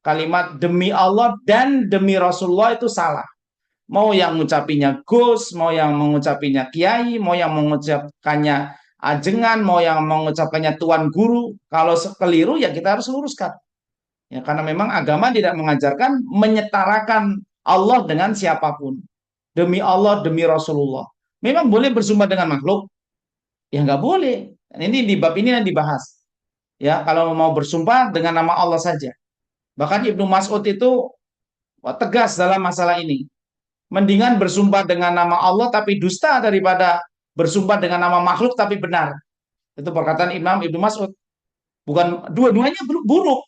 Kalimat demi Allah dan demi Rasulullah itu salah. Mau yang mengucapinya Gus, mau yang mengucapinya Kiai, mau yang mengucapkannya ajengan, mau yang mengucapkannya Tuan Guru. Kalau keliru ya kita harus luruskan. Ya, karena memang agama tidak mengajarkan menyetarakan Allah dengan siapapun. Demi Allah, demi Rasulullah. Memang boleh bersumpah dengan makhluk? Ya nggak boleh. Ini di bab ini yang dibahas. Ya, kalau mau bersumpah dengan nama Allah saja. Bahkan Ibnu Mas'ud itu tegas dalam masalah ini. Mendingan bersumpah dengan nama Allah tapi dusta daripada bersumpah dengan nama makhluk tapi benar. Itu perkataan Imam Ibnu Mas'ud. Bukan dua-duanya buruk.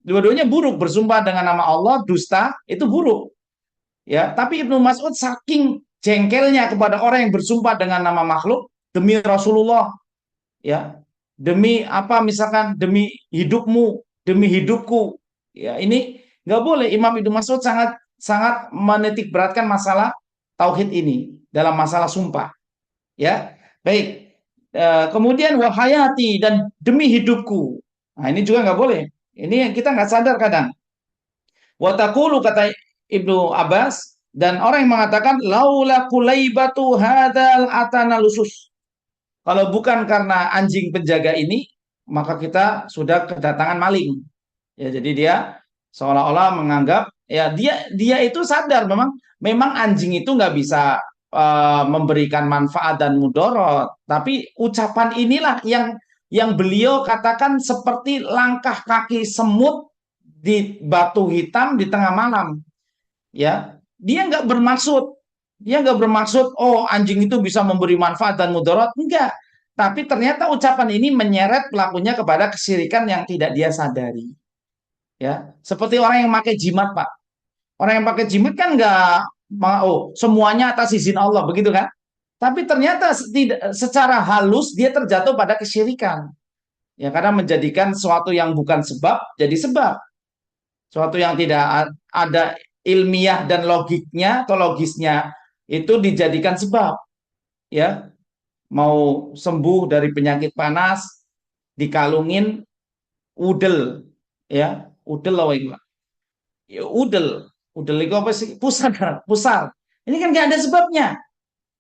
Dua-duanya buruk, bersumpah dengan nama Allah dusta itu buruk. Ya, tapi Ibnu Mas'ud saking jengkelnya kepada orang yang bersumpah dengan nama makhluk demi Rasulullah, ya. Demi apa misalkan demi hidupmu, demi hidupku. Ya, ini nggak boleh. Imam Ibnu Mas'ud sangat sangat menitik beratkan masalah tauhid ini dalam masalah sumpah. Ya. Baik. Kemudian wahayati dan demi hidupku. Nah, ini juga nggak boleh. Ini yang kita nggak sadar kadang. Watakulu kata Ibnu Abbas dan orang yang mengatakan laula kulaibatu hadal atana lusus. Kalau bukan karena anjing penjaga ini, maka kita sudah kedatangan maling. Ya, jadi dia seolah-olah menganggap ya dia itu sadar memang anjing itu nggak bisa memberikan manfaat dan mudorot, tapi ucapan inilah yang beliau katakan seperti langkah kaki semut di batu hitam di tengah malam. Ya, dia nggak bermaksud oh anjing itu bisa memberi manfaat dan mudarat, enggak. Tapi ternyata ucapan ini menyeret pelakunya kepada kesyirikan yang tidak dia sadari. Ya, seperti orang yang pakai jimat, Pak. Orang yang pakai jimat kan nggak mau semuanya atas izin Allah, begitu kan? Tapi ternyata secara halus dia terjatuh pada kesyirikan. Ya, karena menjadikan sesuatu yang bukan sebab jadi sebab. Suatu yang tidak ada ilmiah dan logiknya atau logisnya itu dijadikan sebab. Ya, mau sembuh dari penyakit panas dikalungin udel, ya, udel apa itu? Ya, udel itu apa sih? Pusar. Ini kan nggak ada sebabnya.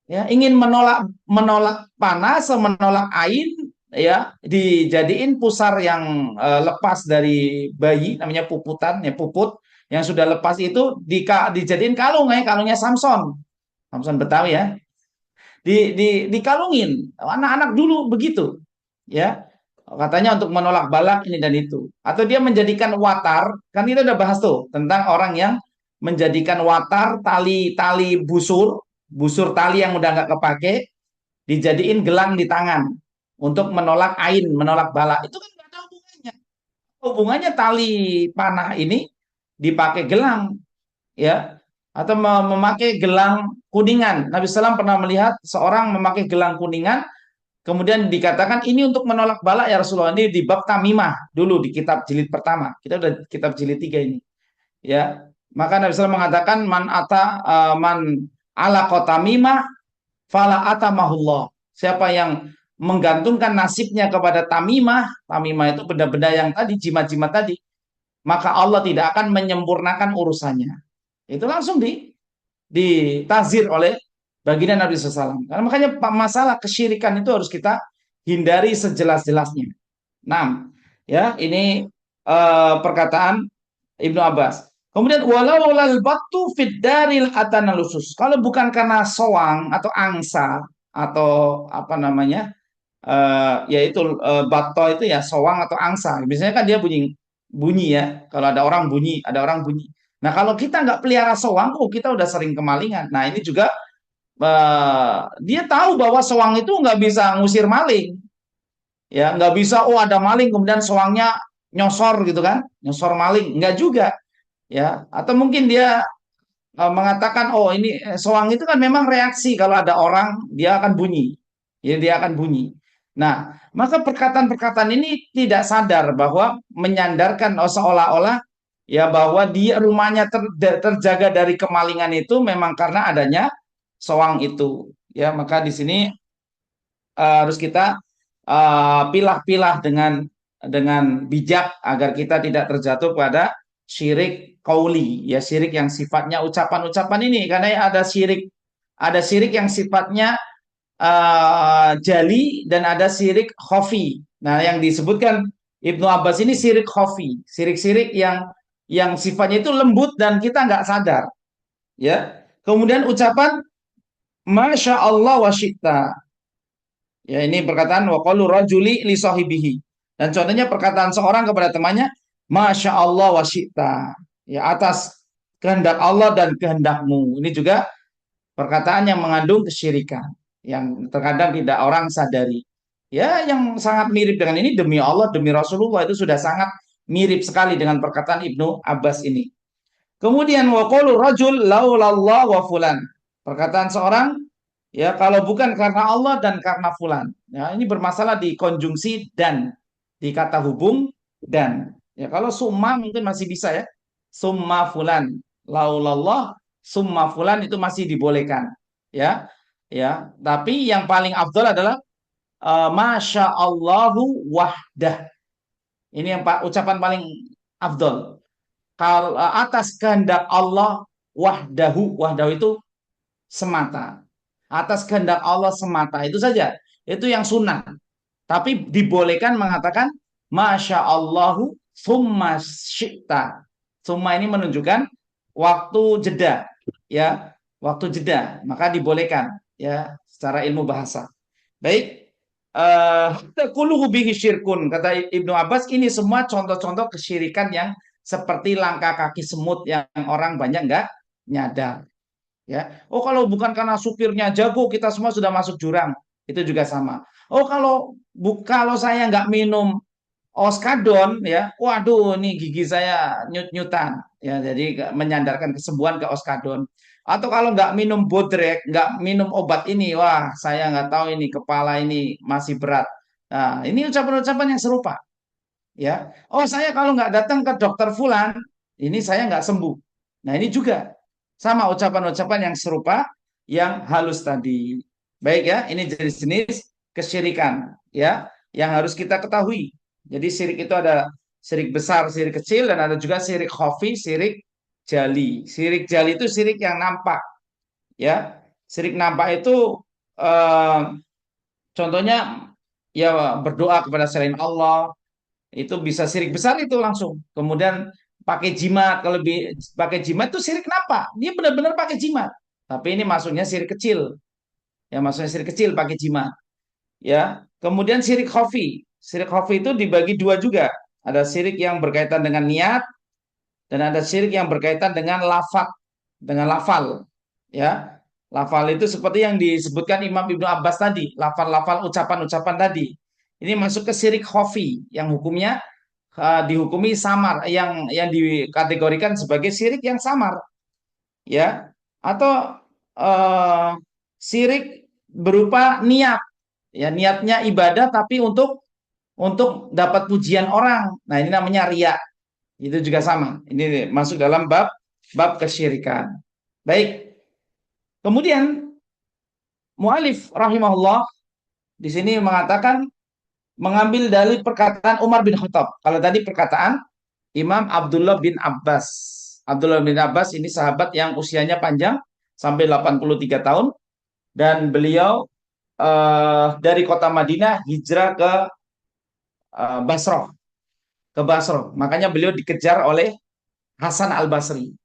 Ya, ingin menolak panas, menolak air, ya, dijadiin pusar yang lepas dari bayi, namanya puputan, ya puput yang sudah lepas itu dijadiin kalung, ya, kalungnya Samson Betawi, ya, dikalungin anak-anak dulu begitu, ya, katanya untuk menolak balak ini dan itu, atau dia menjadikan watar, kan kita udah bahas tuh tentang orang yang menjadikan watar tali busur tali yang udah nggak kepake dijadiin gelang di tangan untuk menolak ain, menolak bala. Itu kan nggak ada hubungannya. Hubungannya tali panah ini dipakai gelang, ya, atau memakai gelang kuningan. Nabi SAW pernah melihat seorang memakai gelang kuningan, kemudian dikatakan ini untuk menolak bala ya Rasulullah. Ini di bab Tamimah dulu di kitab jilid pertama. Kita udah kitab jilid 3 ini, ya. Maka Nabi SAW mengatakan man ala kotamimah fala atamahullah. Siapa yang menggantungkan nasibnya kepada tamimah itu benda-benda yang tadi, jimat-jimat tadi, maka Allah tidak akan menyempurnakan urusannya. Itu langsung ditazir oleh baginda Nabi SAW. Karena makanya masalah kesyirikan itu harus kita hindari sejelas-jelasnya. Nah, ya, ini perkataan Ibnu Abbas. Kemudian walau lal batu fid daril atanalusus. Kalau bukan karena soang atau angsa atau apa namanya, yaitu bato itu ya soang atau angsa. Biasanya kan dia bunyi ya. Kalau ada orang bunyi. Nah, kalau kita nggak pelihara soang, kita udah sering kemalingan. Nah, ini juga dia tahu bahwa soang itu nggak bisa ngusir maling. Ya, nggak bisa ada maling kemudian soangnya nyosor gitu kan, nyosor maling. Nggak juga. Ya, atau mungkin dia mengatakan ini soang itu kan memang reaksi kalau ada orang dia akan bunyi. Ya, dia akan bunyi. Nah, maka perkataan-perkataan ini tidak sadar bahwa menyandarkan seolah-olah ya bahwa dia rumahnya terjaga dari kemalingan itu memang karena adanya soang itu. Ya, maka di sini harus kita pilah-pilah dengan bijak agar kita tidak terjatuh pada syirik qauli, ya, syirik yang sifatnya ucapan-ucapan ini, karena ada syirik yang sifatnya jali dan ada syirik khafi. Nah, yang disebutkan Ibnu Abbas ini sirik khafi, sirik-sirik yang sifatnya itu lembut dan kita nggak sadar. Ya. Kemudian ucapan Masya Allah wa syi'ta. Ya, ini perkataan wa qalu rajuli li sahibihi. Dan contohnya perkataan seorang kepada temannya, Masya Allah wa syi'ta. Ya, atas kehendak Allah dan kehendakmu. Ini juga perkataan yang mengandung kesyirikan. Yang terkadang tidak orang sadari. Ya, yang sangat mirip dengan ini demi Allah, demi Rasulullah itu sudah sangat mirip sekali dengan perkataan Ibnu Abbas ini. Kemudian wa qalu rajul laulallah wa fulan. Perkataan seorang ya kalau bukan karena Allah dan karena fulan. Ya, ini bermasalah di konjungsi dan di kata hubung dan. Ya kalau summa mungkin masih bisa ya. Summa fulan laulallah summa fulan itu masih dibolehkan. Ya. Ya, tapi yang paling afdal adalah Masya Allahu wahdah. Ini yang ucapan paling afdal. Kalau atas kehendak Allah wahdahu itu semata. Atas kehendak Allah semata itu saja. Itu yang sunnah. Tapi dibolehkan mengatakan Masya Allahu summa syi'ta. Summa ini menunjukkan waktu jeda, ya, waktu jeda. Maka dibolehkan, ya, secara ilmu bahasa. Baik. Kuluhu bihi syirkun, kata Ibnu Abbas, ini semua contoh-contoh kesyirikan yang seperti langkah kaki semut yang orang banyak nggak nyadar. Ya, oh kalau bukan karena supirnya jago kita semua sudah masuk jurang, itu juga sama. Oh kalau saya nggak minum oskadon, ya, waduh ini gigi saya nyut-nyutan, ya, jadi menyandarkan kesembuhan ke oskadon. Atau kalau nggak minum bodrek, nggak minum obat ini, wah saya nggak tahu ini kepala ini masih berat. Nah, ini ucapan-ucapan yang serupa. Ya, oh saya kalau nggak datang ke dokter Fulan, ini saya nggak sembuh. Nah ini juga sama ucapan-ucapan yang serupa, yang halus tadi. Baik ya, ini jenis-jenis kesyirikan ya, yang harus kita ketahui. Jadi syirik itu ada syirik besar, syirik kecil, dan ada juga syirik khafi, syirik jali. Syirik jali itu syirik yang nampak. Ya, syirik nampak itu contohnya ya berdoa kepada selain Allah. Itu bisa syirik besar itu langsung. Kemudian pakai jimat, kalau lebih pakai jimat itu syirik kenapa? Dia benar-benar pakai jimat. Tapi ini maksudnya syirik kecil. Ya maksudnya syirik kecil pakai jimat. Ya. Kemudian syirik khafi. Syirik khafi itu dibagi dua juga. Ada syirik yang berkaitan dengan niat dan ada syirik yang berkaitan dengan lafaz, dengan lafal. Ya. Lafal itu seperti yang disebutkan Imam Ibnu Abbas tadi, lafal-lafal ucapan-ucapan tadi. Ini masuk ke syirik khafi yang hukumnya dihukumi samar, yang dikategorikan sebagai syirik yang samar, ya, atau syirik berupa niat, ya, niatnya ibadah tapi untuk dapat pujian orang. Nah ini namanya riya. Itu juga sama. Ini masuk dalam bab kesyirikan. Baik. Kemudian mu'alif rahimahullah di sini mengatakan mengambil dari perkataan Umar bin Khattab. Kalau tadi perkataan Imam Abdullah bin Abbas. Abdullah bin Abbas ini sahabat yang usianya panjang sampai 83 tahun dan beliau dari kota Madinah hijrah ke Basrah. Ke Basrah. Makanya beliau dikejar oleh Hasan Al-Basri.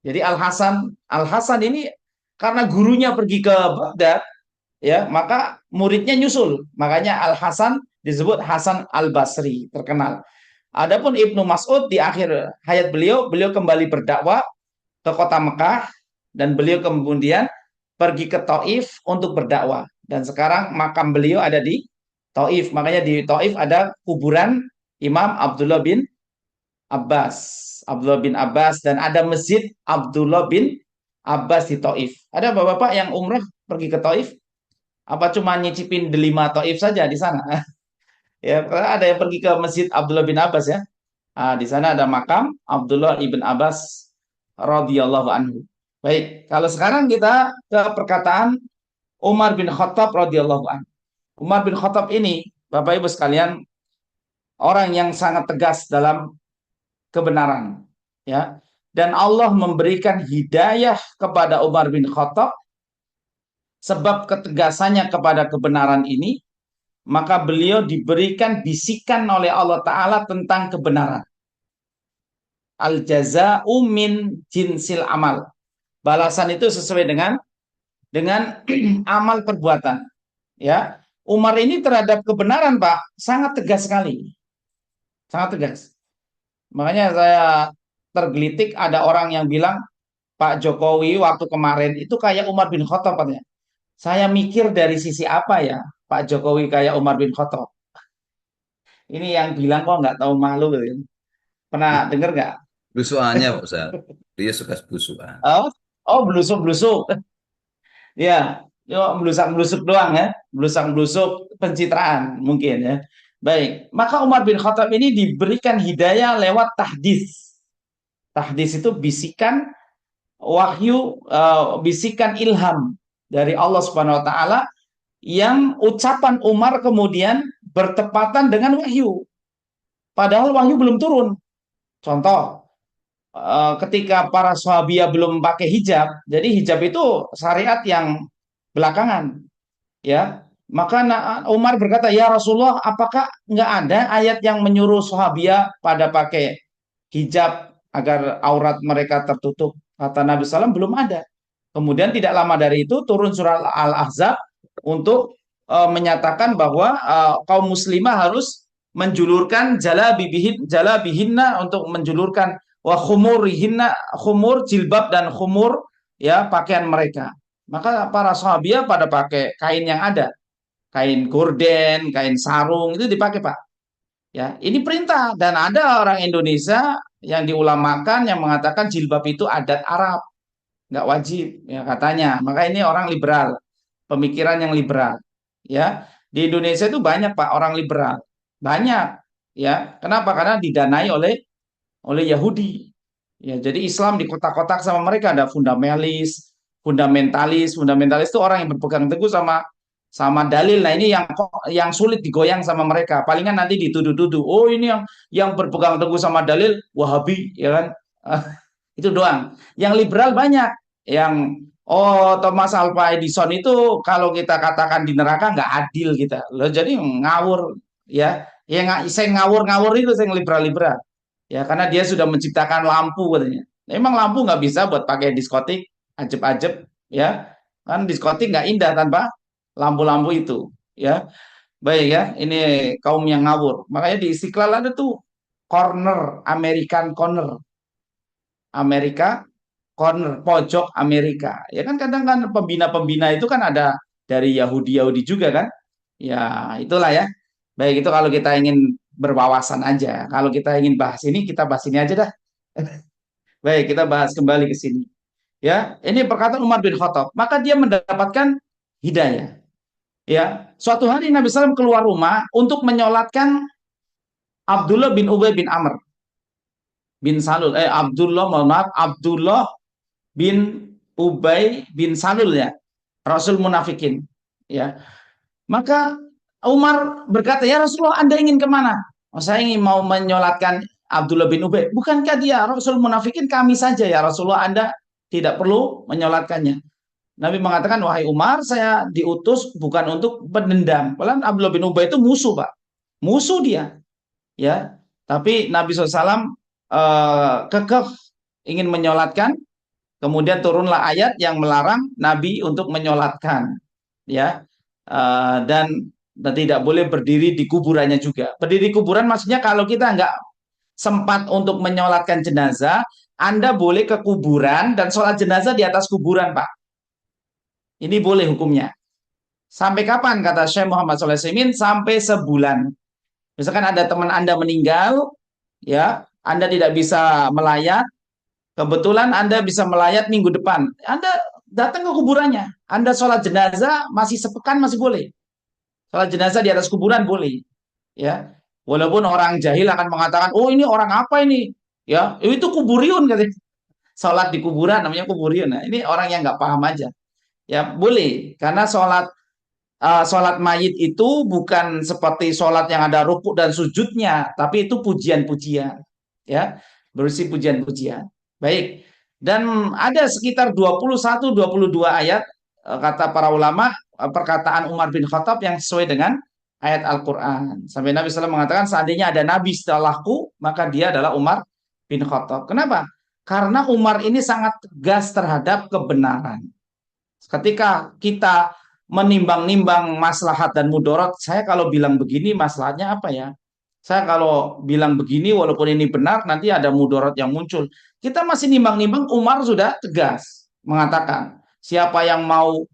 Jadi Al-Hasan ini karena gurunya pergi ke Baghdad, ya, maka muridnya nyusul. Makanya Al-Hasan disebut Hasan Al-Basri, terkenal. Adapun Ibnu Mas'ud di akhir hayat beliau kembali berdakwah ke kota Mekah dan beliau kemudian pergi ke Taif untuk berdakwah. Dan sekarang makam beliau ada di Taif. Makanya di Taif ada kuburan Imam Abdullah bin Abbas dan ada masjid Abdullah bin Abbas di Taif. Ada bapak-bapak yang umrah pergi ke Taif? Apa cuma nyicipin delima Taif saja di sana? Ya, ada yang pergi ke Masjid Abdullah bin Abbas ya. Di sana ada makam Abdullah ibn Abbas radhiyallahu anhu. Baik, kalau sekarang kita ke perkataan Umar bin Khattab radhiyallahu anhu. Umar bin Khattab ini, Bapak Ibu sekalian, orang yang sangat tegas dalam kebenaran, ya. Dan Allah memberikan hidayah kepada Umar bin Khattab sebab ketegasannya kepada kebenaran ini. maka beliau diberikan bisikan oleh Allah Ta'ala tentang kebenaran. Al-jaza'u min jinsil amal. Balasan itu sesuai dengan amal perbuatan. Ya, Umar ini terhadap kebenaran, Pak, sangat tegas sekali. Sangat tegas. Makanya saya tergelitik ada orang yang bilang Pak Jokowi waktu kemarin itu kayak Umar bin Khattab katanya. Saya mikir dari sisi apa ya Pak Jokowi kayak Umar bin Khattab. Ini yang bilang kok nggak tahu malu gitu. Pernah dengar nggak? Belusuannya Pak Ustaz. Dia suka belusuan. Oh, blusuk-blusuk. Ya, blusak-blusuk doang ya. Blusak-blusuk pencitraan mungkin ya. Baik, maka Umar bin Khattab ini diberikan hidayah lewat tahdis. Tahdis itu bisikan wahyu, bisikan ilham dari Allah Subhanahu wa taala yang ucapan Umar kemudian bertepatan dengan wahyu. Padahal wahyu belum turun. Contoh, ketika para sahabiah belum pakai hijab, jadi hijab itu syariat yang belakangan, ya. Maka Umar berkata, ya Rasulullah, apakah nggak ada ayat yang menyuruh sahabiah pada pakai hijab agar aurat mereka tertutup? Kata Nabi SAW, belum ada. Kemudian tidak lama dari itu turun surah Al-Ahzab untuk menyatakan bahwa kaum muslimah harus menjulurkan jalabihinna untuk menjulurkan wa khumurihinna, khumur jilbab dan khumur ya pakaian mereka. Maka para sahabiah pada pakai kain yang ada, kain gorden, kain sarung itu dipakai, Pak. Ya, ini perintah dan ada orang Indonesia yang diulamakan yang mengatakan jilbab itu adat Arab, nggak wajib ya katanya. Maka ini orang liberal, pemikiran yang liberal. Ya, di Indonesia itu banyak, Pak, orang liberal. Banyak. Ya, kenapa? Karena didanai oleh Yahudi. Ya, jadi Islam di kotak-kotak sama mereka ada fundamentalis. Fundamentalis itu orang yang berpegang teguh sama dalil. Nah, ini yang sulit digoyang sama mereka. Palingan nanti dituduh-tuduh. Oh, ini yang berpegang teguh sama dalil Wahabi, ya kan? Itu doang. Yang liberal banyak. Yang Thomas Alva Edison itu kalau kita katakan di neraka nggak adil kita. Loh, jadi ngawur ya. Saya ngawur-ngawur itu saya liberal-liberal. Ya, karena dia sudah menciptakan lampu katanya. Memang lampu nggak bisa buat pakai diskotik, ajeb-ajeb ya. Kan diskotik nggak indah tanpa lampu-lampu itu ya. Baik ya, ini kaum yang ngawur. Makanya di Istiqlal ada tuh corner, American corner. Amerika corner, pojok Amerika. Ya kan kadang kan pembina-pembina itu kan ada dari Yahudi juga kan. Ya, itulah ya. Baik, itu kalau kita ingin berwawasan aja. Kalau kita ingin bahas ini, kita bahas ini aja dah. Baik, kita bahas kembali ke sini. Ya, ini perkataan Umar bin Khattab. Maka dia mendapatkan hidayah. Ya, suatu hari Nabi SAW keluar rumah untuk menyolatkan Abdullah bin Ubay bin Amr bin Salul. Abdullah bin Ubay bin Salul ya, Rasul munafikin. Ya, maka Umar berkata, ya Rasulullah, Anda ingin kemana? Oh, saya ingin mau menyolatkan Abdullah bin Ubay. Bukankah dia Rasul munafikin? Kami saja ya Rasulullah, Anda tidak perlu menyolatkannya. Nabi mengatakan, wahai Umar, saya diutus bukan untuk pendendam. Padahal Abdullah bin Ubay itu musuh, Pak. Musuh dia. Ya, tapi Nabi SAW kekeh ingin menyolatkan. Kemudian turunlah ayat yang melarang Nabi untuk menyolatkan. Ya, dan tidak boleh berdiri di kuburannya juga. Berdiri di kuburan maksudnya kalau kita nggak sempat untuk menyolatkan jenazah, Anda boleh ke kuburan dan sholat jenazah di atas kuburan, Pak. Ini boleh hukumnya. Sampai kapan? Kata Syekh Muhammad SAW, sampai sebulan. Misalkan ada teman Anda meninggal, ya, Anda tidak bisa melayat, kebetulan Anda bisa melayat minggu depan. Anda datang ke kuburannya. Anda sholat jenazah masih sepekan masih boleh. Sholat jenazah di atas kuburan boleh. Ya, walaupun orang jahil akan mengatakan, oh ini orang apa ini? Ya, itu kuburiun katanya. Sholat di kuburan namanya kuburiun. Nah, ini orang yang nggak paham aja. Ya boleh, karena sholat mayit itu bukan seperti sholat yang ada rukuk dan sujudnya, tapi itu pujian-pujian, ya, berisi pujian-pujian. Baik, dan ada sekitar 21-22 ayat kata para ulama perkataan Umar bin Khattab yang sesuai dengan ayat Al-Quran. Sampai Nabi SAW mengatakan seandainya ada Nabi setelahku, maka dia adalah Umar bin Khattab. Kenapa? Karena Umar ini sangat tegas terhadap kebenaran. Ketika kita menimbang-nimbang maslahat dan mudarat, saya kalau bilang begini maslahatnya apa ya? Saya kalau bilang begini walaupun ini benar nanti ada mudarat yang muncul. Kita masih nimbang-nimbang, Umar sudah tegas mengatakan siapa yang mau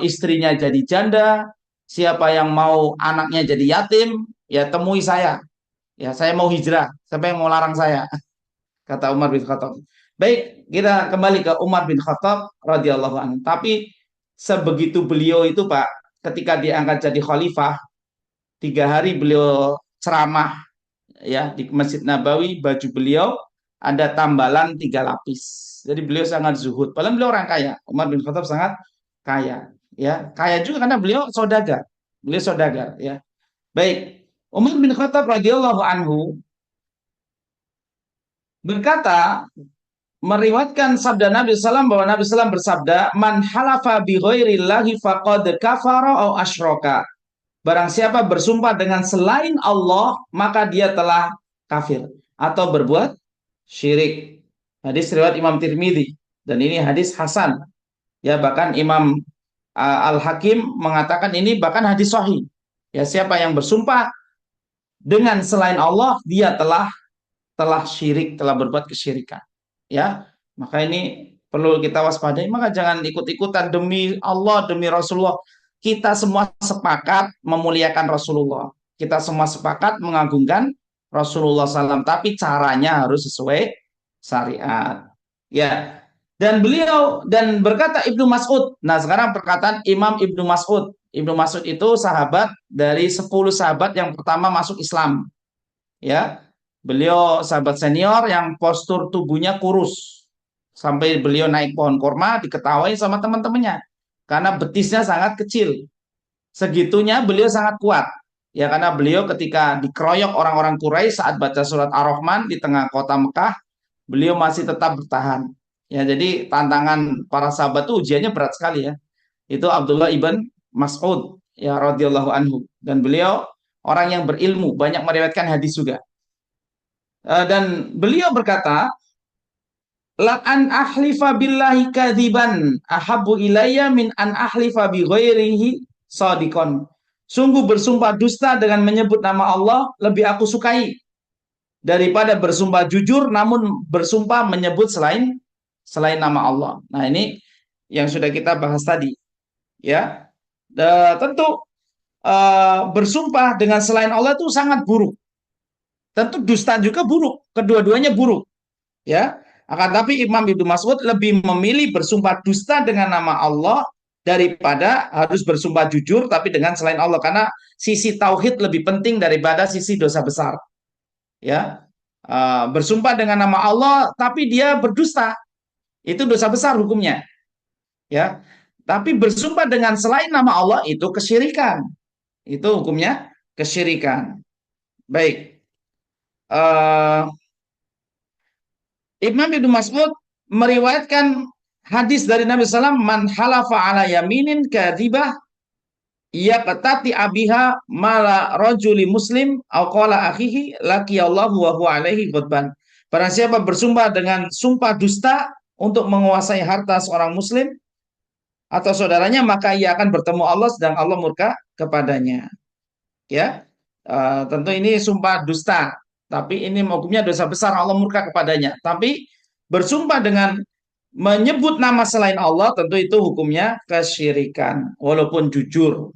istrinya jadi janda, siapa yang mau anaknya jadi yatim, ya temui saya. Ya, saya mau hijrah. Siapa yang mau larang saya? Kata Umar bin Khattab. Baik, kita kembali ke Umar bin Khattab radhiyallahu anhu. Tapi sebegitu beliau itu, Pak, ketika diangkat jadi khalifah, 3 hari beliau ceramah ya di Masjid Nabawi, baju beliau ada tambalan 3 lapis. Jadi beliau sangat zuhud. Padahal beliau orang kaya. Umar bin Khattab sangat kaya. Ya, kaya juga karena beliau saudagar. Beliau saudagar. Ya, baik. Umar bin Khattab radhiyallahu anhu berkata, meriwayatkan sabda Nabi SAW bahwa Nabi SAW bersabda, "Man halafa bi ghairillahi faqad kafara au asyraka." Barang siapa bersumpah dengan selain Allah, maka dia telah kafir atau berbuat syirik. Hadis riwayat Imam Tirmidzi dan ini hadis hasan. Ya, bahkan Imam Al-Hakim mengatakan ini bahkan hadis sahih. Ya, siapa yang bersumpah dengan selain Allah, dia telah syirik, telah berbuat kesyirikan. Ya, maka ini perlu kita waspadai. Maka jangan ikut-ikutan demi Allah, demi Rasulullah. Kita semua sepakat memuliakan Rasulullah. Kita semua sepakat mengagungkan Rasulullah SAW. Tapi caranya harus sesuai syariat. Ya. Dan beliau dan berkata Ibnu Mas'ud. Nah, sekarang perkataan Imam Ibnu Mas'ud. Ibnu Mas'ud itu sahabat dari 10 sahabat yang pertama masuk Islam. Ya. Beliau sahabat senior yang postur tubuhnya kurus. Sampai beliau naik pohon kurma diketawain sama teman-temannya. Karena betisnya sangat kecil. Segitunya beliau sangat kuat. Ya, karena beliau ketika dikeroyok orang-orang Quraisy saat baca surat Ar-Rahman di tengah kota Mekah, beliau masih tetap bertahan. Ya, jadi tantangan para sahabat itu ujiannya berat sekali ya. Itu Abdullah ibn Mas'ud ya radhiyallahu anhu, dan beliau orang yang berilmu, banyak meriwayatkan hadis juga. Dan beliau berkata, la an ahlifa billahi kadziban ahabbu ilayya min an ahlifa bi ghairihi shadiqan. Sungguh bersumpah dusta dengan menyebut nama Allah lebih aku sukai daripada bersumpah jujur namun bersumpah menyebut selain nama Allah. Nah, ini yang sudah kita bahas tadi. Ya. Tentu bersumpah dengan selain Allah itu sangat buruk. Tentu dusta juga buruk, kedua-duanya buruk. Ya. Akan tapi Imam Ibnu Mas'ud lebih memilih bersumpah dusta dengan nama Allah daripada harus bersumpah jujur tapi dengan selain Allah, karena sisi tauhid lebih penting daripada sisi dosa besar. Ya, bersumpah dengan nama Allah tapi dia berdusta, itu dosa besar hukumnya. Ya, tapi bersumpah dengan selain nama Allah itu kesyirikan, itu hukumnya kesyirikan. Baik. Imam Ibnu Mas'ud meriwayatkan hadis dari Nabi SAW, man halafa ala yaminin kadhibah yaqtati abiha mala rajuli muslim au qala akhihi laqiyallahu wa huwa alaihi ghadban. Barang siapa bersumpah dengan sumpah dusta untuk menguasai harta seorang muslim atau saudaranya, maka ia akan bertemu Allah sedang Allah murka kepadanya. Ya, tentu ini sumpah dusta. Tapi ini hukumnya dosa besar, Allah murka kepadanya. Tapi bersumpah dengan menyebut nama selain Allah, tentu itu hukumnya kesyirikan, walaupun jujur.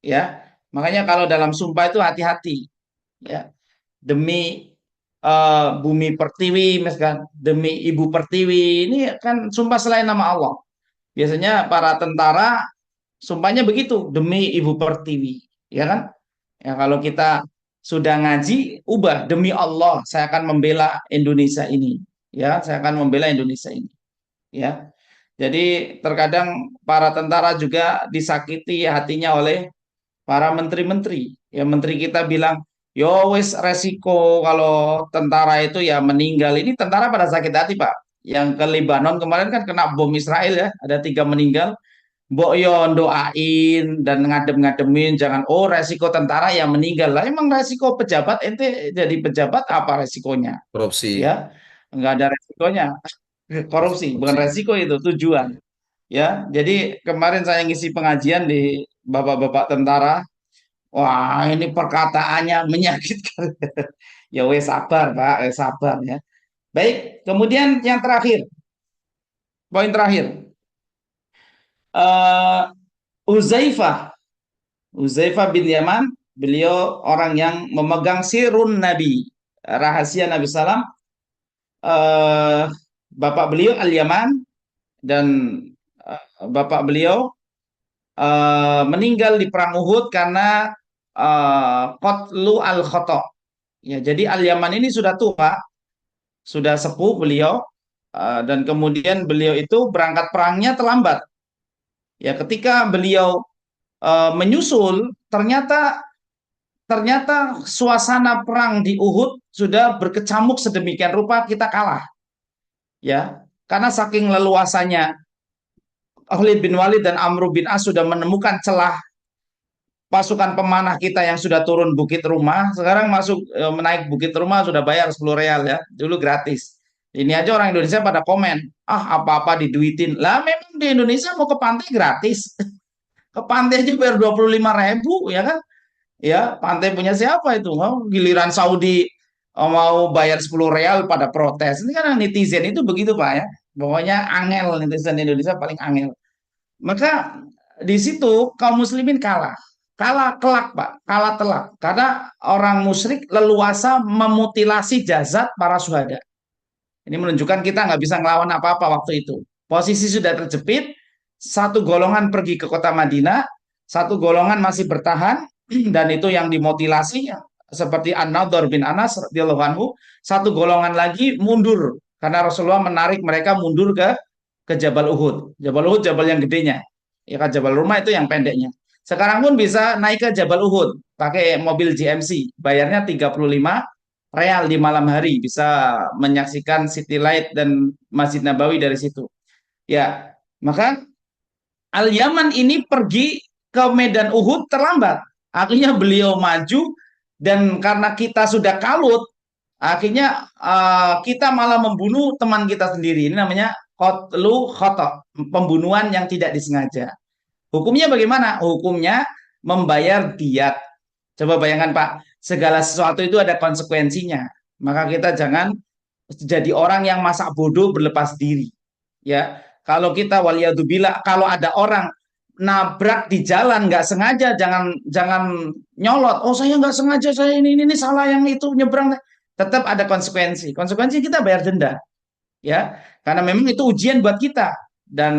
Ya, makanya kalau dalam sumpah itu hati-hati. Ya, demi bumi pertiwi, misalkan demi ibu pertiwi, ini kan sumpah selain nama Allah. Biasanya para tentara sumpahnya begitu, demi ibu pertiwi, ya kan? Ya, kalau kita sudah ngaji, ubah demi Allah, saya akan membela Indonesia ini. Ya, saya akan membela Indonesia ini. Ya, jadi terkadang para tentara juga disakiti hatinya oleh para menteri-menteri. Ya, menteri kita bilang, yo wis resiko kalau tentara itu ya meninggal. Ini tentara pada sakit hati, Pak. Yang ke Lebanon kemarin kan kena bom Israel ya, ada 3 meninggal. mbok yo doain dan ngadem-ngademin, jangan resiko tentara yang meninggal lah. Emang resiko pejabat, ente jadi pejabat apa resikonya? Korupsi. Ya, nggak ada resikonya. Korupsi bukan Korupsi. resiko, itu tujuan. Ya, jadi kemarin saya ngisi pengajian di bapak-bapak tentara. Wah, ini perkataannya menyakitkan. Ya wes sabar, Pak, sabar ya. Baik, kemudian yang terakhir, poin terakhir. Eh Uzaifah, Uzaifah bin Yaman, beliau orang yang memegang sirun Nabi, rahasia Nabi Sallam. Eh Bapak beliau Al-Yaman, dan bapak beliau meninggal di perang Uhud karena qatlu al-khata. Ya, jadi Al-Yaman ini sudah tua, sudah sepuh beliau, dan kemudian beliau itu berangkat perangnya terlambat. Ya, ketika beliau menyusul, ternyata suasana perang di Uhud sudah berkecamuk sedemikian rupa, kita kalah. Ya, karena saking leluasanya Khalid bin Walid dan Amr bin As sudah menemukan celah pasukan pemanah kita yang sudah turun Bukit Rumah, sekarang masuk menaik Bukit Rumah sudah bayar 10 real ya, dulu gratis. Ini aja orang Indonesia pada komen, apa-apa diduitin. Lah memang di Indonesia mau ke pantai gratis. Ke pantai aja bayar 25.000 ya kan? Ya, pantai punya siapa itu? Oh, giliran Saudi mau bayar 10 real pada protes. Ini kan netizen itu begitu Pak ya. Pokoknya angel, netizen Indonesia paling angel. Maka di situ kaum muslimin kalah. Kalah kelak, Pak. Kalah telak. Karena orang musyrik leluasa memutilasi jasad para syuhada. Ini menunjukkan kita nggak bisa ngelawan apa-apa waktu itu. Posisi sudah terjepit, satu golongan pergi ke kota Madinah, satu golongan masih bertahan, dan itu yang dimutilasi, seperti An-Nadhr bin Anas radhiyallahu anhu, satu golongan lagi mundur, karena Rasulullah menarik mereka mundur ke Jabal Uhud. Jabal Uhud, Jabal yang gedenya. Ya kan, Jabal Rumah itu yang pendeknya. Sekarang pun bisa naik ke Jabal Uhud pakai mobil GMC, bayarnya 35 real di malam hari, bisa menyaksikan City Light dan Masjid Nabawi dari situ. Ya, maka Al-Yaman ini pergi ke medan Uhud terlambat. Akhirnya beliau maju, dan karena kita sudah kalut, akhirnya kita malah membunuh teman kita sendiri. Ini namanya qatlu khata, pembunuhan yang tidak disengaja. Hukumnya bagaimana? Hukumnya membayar diat. Coba bayangkan Pak, segala sesuatu itu ada konsekuensinya. Maka kita jangan jadi orang yang masak bodoh berlepas diri. Ya, kalau kita waliyadzubillah, kalau ada orang nabrak di jalan nggak sengaja, jangan nyolot. Oh saya nggak sengaja, saya ini salah, yang itu nyebrang. Tetap ada konsekuensi. Konsekuensi kita bayar denda. Ya, karena memang itu ujian buat kita, dan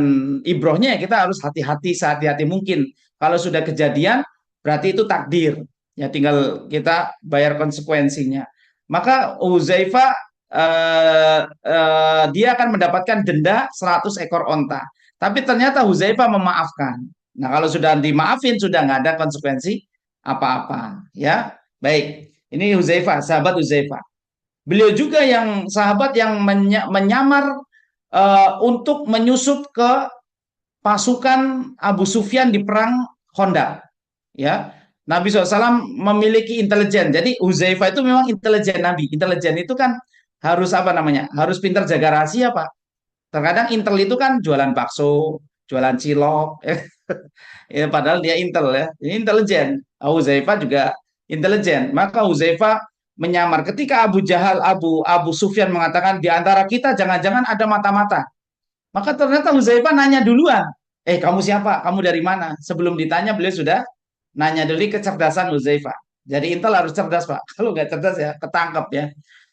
ibrohnya kita harus hati-hati, sehati-hati mungkin. Kalau sudah kejadian berarti itu takdir, ya tinggal kita bayar konsekuensinya. Maka Uzaifah dia akan mendapatkan denda 100 ekor onta, tapi ternyata Uzaifah memaafkan. Nah kalau sudah dimaafin sudah nggak ada konsekuensi apa-apa, ya. Baik, ini Uzaifah, sahabat Uzaifah. Beliau juga yang sahabat yang menyamar untuk menyusup ke pasukan Abu Sufyan di perang Khandaq. Ya, Nabi SAW memiliki intelijen. Jadi Uzaifah itu memang intelijen Nabi. Intelijen itu kan harus apa namanya? Harus pintar jaga rahasia, Pak. Terkadang intel itu kan jualan bakso, jualan cilok. Ya, padahal dia intel ya. Ini intelijen. Uzaifah juga intelijen. Maka Uzaifah menyamar. Ketika Abu Jahal, Abu Sufyan mengatakan di antara kita jangan-jangan ada mata-mata. Maka ternyata Uzaifah nanya duluan. Kamu siapa? Kamu dari mana? Sebelum ditanya beliau sudah nanya dulu, kecerdasan Uzaifah. Jadi intel harus cerdas, Pak. Kalau nggak cerdas ya ketangkep ya.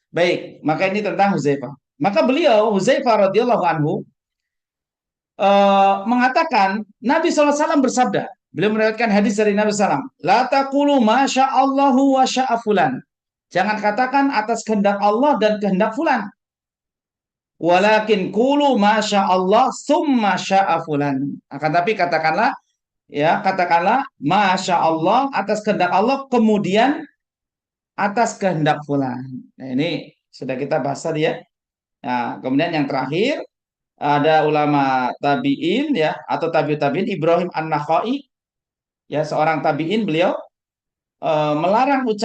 Baik, maka ini tentang Uzaifah. Maka beliau, Uzaifah radhiyallahu anhu, mengatakan Nabi SAW bersabda, beliau meriwayatkan hadis dari Nabi SAW, la taqulu masya Allahu wa sya'a fulan. Jangan katakan atas kehendak Allah dan kehendak fulan. Walakin qulu masya Allah summa sya'a fulan. Akan tapi katakanlah, ya, katakanlah masya Allah atas kehendak Allah, kemudian atas kehendak fulan. Nah, ini sudah kita bahas tadi ya. Nah, kemudian yang terakhir, ada ulama tabi'in ya atau tabi'ut tabi'in Ibrahim An-Nakhai ya seorang tabi'in beliau melarang eh,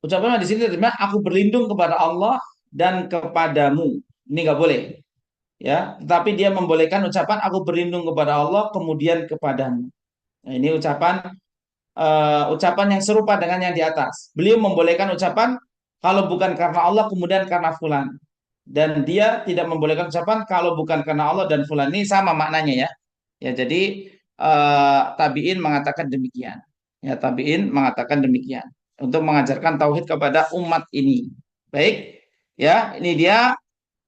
ucapan di sini terima aku berlindung kepada Allah dan kepadamu. Ini nggak boleh ya, tetapi dia membolehkan ucapan aku berlindung kepada Allah kemudian kepadamu. Nah, ini ucapan yang serupa dengan yang di atas. Beliau membolehkan ucapan kalau bukan karena Allah kemudian karena fulan. Dan dia tidak membolehkan ucapan kalau bukan karena Allah dan fulan. Ini sama maknanya ya. Ya jadi tabiin mengatakan demikian. Ya tabiin mengatakan demikian untuk mengajarkan tauhid kepada umat ini. Baik. Ya, ini dia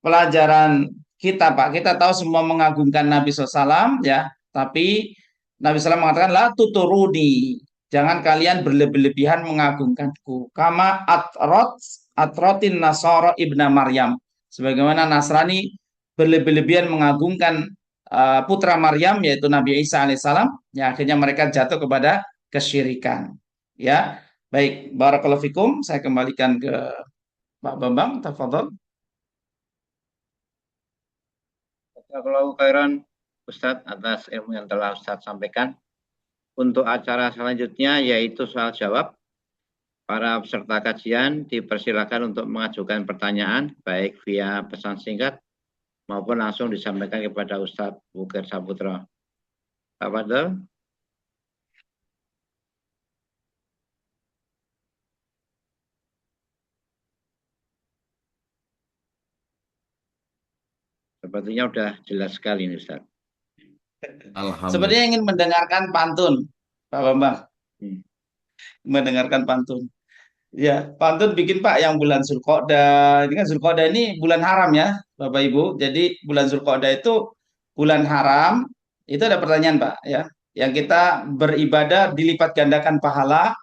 pelajaran kita, Pak. Kita tahu semua mengagungkan Nabi SAW, ya. Tapi Nabi SAW mengatakan, la tuturuni. Jangan kalian berlebih-lebihan mengagungkanku. Kama atrotin Nasara ibna Maryam. Sebagaimana Nasrani berlebih-lebihan mengagungkan putra Maryam, yaitu Nabi Isa alaihissalam. Ya, akhirnya mereka jatuh kepada kesyirikan. Ya, baik. Barakallahu fikum. Saya kembalikan ke Pak Bambang. Tafadhol. Jazakallahu khairan Ustadz atas ilmu yang telah Ustadz sampaikan. Untuk acara selanjutnya yaitu soal jawab. Para peserta kajian dipersilakan untuk mengajukan pertanyaan baik via pesan singkat maupun langsung disampaikan kepada Ustadz Bukir Saputra. Pak Fadl. Sepertinya sudah jelas sekali ini Ustadz. Alhamdulillah. Sebenarnya ingin mendengarkan pantun, Pak Bambang. Mendengarkan pantun. Ya, pantun bikin Pak yang bulan Zulqa'dah. Ini kan Zulqa'dah ini bulan haram ya, Bapak Ibu. Jadi bulan Zulqa'dah itu bulan haram. Itu ada pertanyaan Pak ya. Yang kita beribadah dilipat gandakan pahala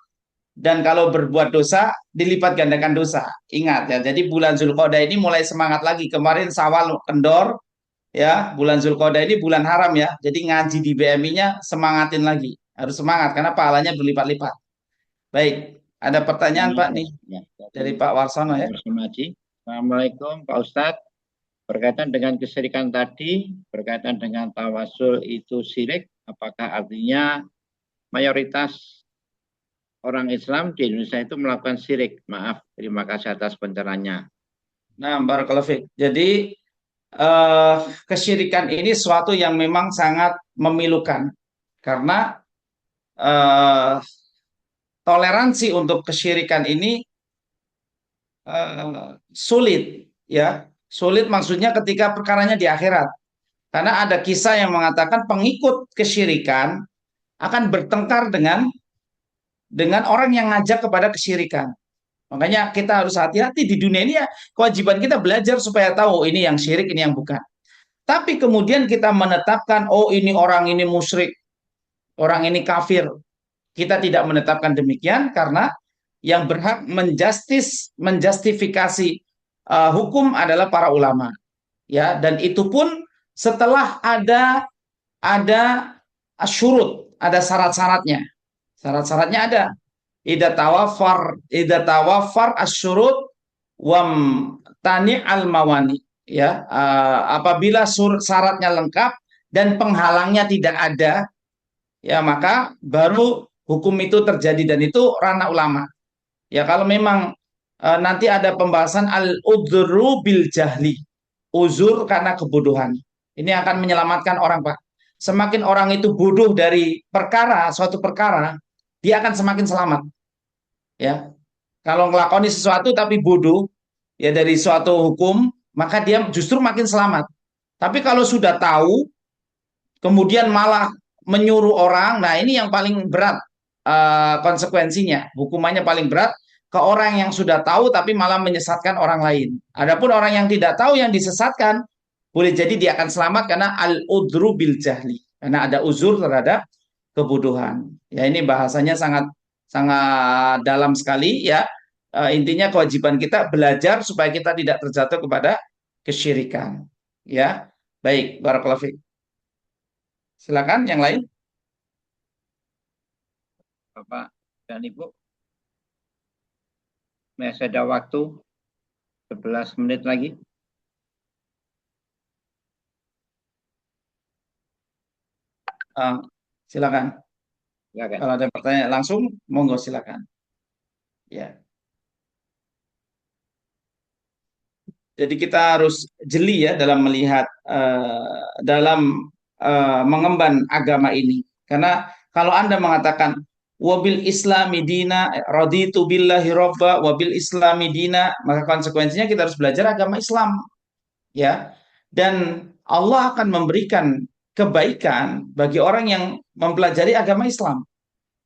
dan kalau berbuat dosa dilipat gandakan dosa. Ingat ya. Jadi bulan Zulqa'dah ini mulai semangat lagi. Kemarin Syawal kendor ya, bulan Zulqa'dah ini bulan haram ya. Jadi ngaji di BMI-nya semangatin lagi. Harus semangat karena pahalanya berlipat-lipat. Baik, ada pertanyaan Pak nih dari Pak Warsono ya. Assalamualaikum Pak Ustadz. Berkaitan dengan kesyirikan tadi, berkaitan dengan tawasul itu syirik, apakah artinya mayoritas orang Islam di Indonesia itu melakukan syirik? Maaf, terima kasih atas pencerahannya. Nah, barakallahu fiik. Jadi kesyirikan ini suatu yang memang sangat memilukan karena toleransi untuk kesyirikan ini sulit ya. Sulit maksudnya ketika perkaranya di akhirat. Karena ada kisah yang mengatakan pengikut kesyirikan akan bertengkar dengan orang yang ngajak kepada kesyirikan. Makanya kita harus hati-hati di dunia ini ya. Kewajiban kita belajar supaya tahu ini yang syirik, ini yang bukan. Tapi kemudian kita menetapkan, oh ini orang ini musyrik, orang ini kafir. Kita tidak menetapkan demikian karena yang berhak menjustifikasi hukum adalah para ulama. Ya, dan itu pun setelah ada syurut, ada syarat-syaratnya. Syarat-syaratnya ada. Idza tawafar asyurut wam tani al mawani ya apabila syaratnya lengkap dan penghalangnya tidak ada ya maka baru hukum itu terjadi dan itu ranah ulama. Ya kalau memang nanti ada pembahasan al-udhru bil jahli. Uzur karena kebodohan. Ini akan menyelamatkan orang, Pak. Semakin orang itu bodoh dari suatu perkara, dia akan semakin selamat. Ya. Kalau ngelakoni sesuatu tapi bodoh ya dari suatu hukum, maka dia justru makin selamat. Tapi kalau sudah tahu kemudian malah menyuruh orang, nah ini yang paling berat konsekuensinya, hukumannya paling berat ke orang yang sudah tahu tapi malah menyesatkan orang lain. Adapun orang yang tidak tahu yang disesatkan, boleh jadi dia akan selamat karena al-udru bil jahli, karena ada uzur terhadap kebodohan. Ya ini bahasanya sangat sangat dalam sekali ya. Intinya kewajiban kita belajar supaya kita tidak terjatuh kepada kesyirikan. Ya, baik, barakallahu fiik. Silakan yang lain. Bapak dan Ibu, masih ada waktu 11 menit lagi. Silakan. Silakan. Kalau ada pertanyaan langsung, monggo silakan. Ya. Jadi kita harus jeli ya dalam melihat mengemban agama ini. Karena kalau Anda mengatakan wabil islami dina raditu billahi robba wabil islami dina, maka konsekuensinya kita harus belajar agama Islam, ya. Dan Allah akan memberikan kebaikan bagi orang yang mempelajari agama Islam,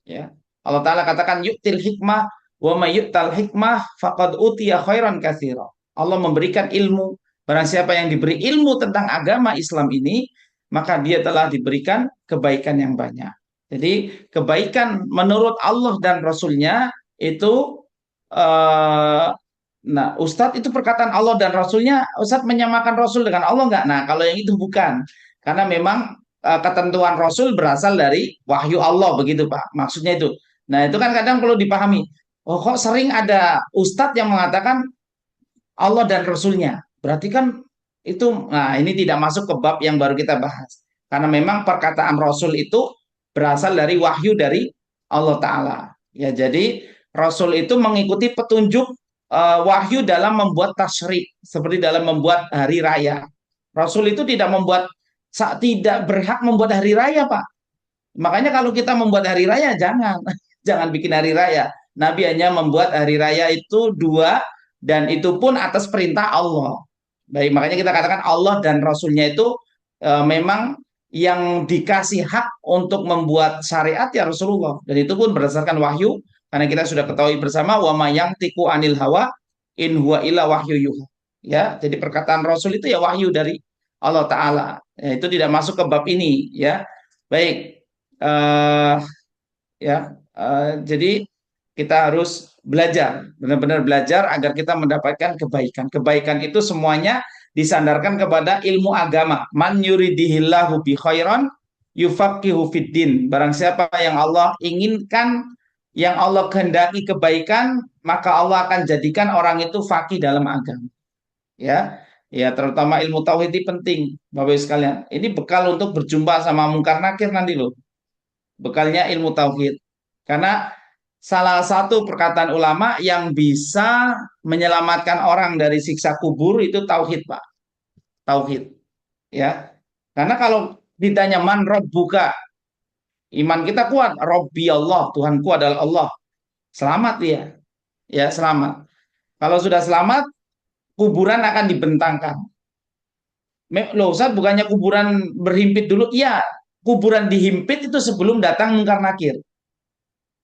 ya. Allah Ta'ala katakan yu'til hikmah wa may yu'tal hikmah faqad utiya khairan katsira. Allah memberikan ilmu. Barang siapa yang diberi ilmu tentang agama Islam ini, maka dia telah diberikan kebaikan yang banyak. Jadi kebaikan menurut Allah dan Rasulnya itu nah, Ustadz itu perkataan Allah dan Rasulnya, Ustadz menyamakan Rasul dengan Allah nggak? Nah, kalau yang itu bukan. Karena memang ketentuan Rasul berasal dari wahyu Allah, begitu Pak. Maksudnya itu. Nah, itu kan kadang perlu dipahami. Oh, kok sering ada Ustadz yang mengatakan Allah dan Rasulnya. Berarti kan itu, nah ini tidak masuk ke bab yang baru kita bahas. Karena memang perkataan Rasul itu berasal dari wahyu dari Allah Ta'ala. Ya, jadi Rasul itu mengikuti petunjuk wahyu dalam membuat tasyrik, seperti dalam membuat hari raya. Rasul itu tidak berhak membuat hari raya, Pak. Makanya kalau kita membuat hari raya, jangan bikin hari raya. Nabi hanya membuat hari raya itu 2, dan itu pun atas perintah Allah. Baik, makanya kita katakan Allah dan Rasulnya itu memang yang dikasih hak untuk membuat syariat ya Rasulullah. Dan itu pun berdasarkan wahyu, karena kita sudah ketahui bersama wa ma yantiqu anil hawa in huwa illa wahyu yuha. Ya, jadi perkataan Rasul itu ya wahyu dari Allah Ta'ala. Ya, itu tidak masuk ke bab ini, ya. Baik, jadi kita harus belajar, benar-benar belajar agar kita mendapatkan kebaikan. Kebaikan itu semuanya disandarkan kepada ilmu agama. Man yuridihillahu bi khairan yufaqihu fiddin. Barang siapa yang Allah inginkan, yang Allah kehendaki kebaikan, maka Allah akan jadikan orang itu faqih dalam agama. Ya, ya, terutama ilmu tauhid ini penting, Bapak Ibu sekalian. Ini bekal untuk berjumpa sama mungkar nakir nanti loh. Bekalnya ilmu tauhid. Karena salah satu perkataan ulama yang bisa menyelamatkan orang dari siksa kubur itu tauhid, Pak. Tauhid. Ya. Karena kalau ditanya man rabbuka, iman kita kuat, Rabbi Allah, Tuhanku adalah Allah. Selamat dia. Ya, selamat. Kalau sudah selamat, kuburan akan dibentangkan. Loh, Ustaz, bukannya kuburan berhimpit dulu? Iya, kuburan dihimpit itu sebelum datang mungkar nakir.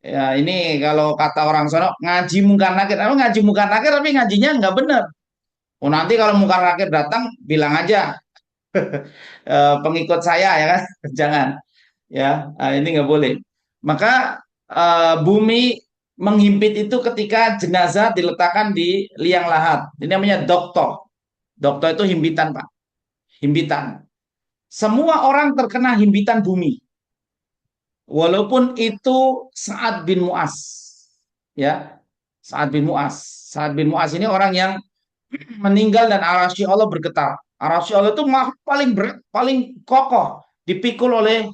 Ya, ini kalau kata orang sono ngaji mungkar nakir. Kalau ngaji mungkar nakir tapi ngajinya nggak benar. Oh, nanti kalau mungkar nakir datang bilang aja pengikut saya ya kan. Jangan. Ya, ini nggak boleh. Maka bumi menghimpit itu ketika jenazah diletakkan di liang lahat. Ini namanya doktor. Doktor itu himpitan, Pak. Himpitan. Semua orang terkena himpitan bumi. Walaupun itu Sa'ad bin Mu'az. Ya. Sa'ad bin Mu'az. Sa'ad bin Mu'az ini orang yang meninggal dan arasy Allah bergetar. Arasy Allah itu paling berat, paling kokoh, dipikul oleh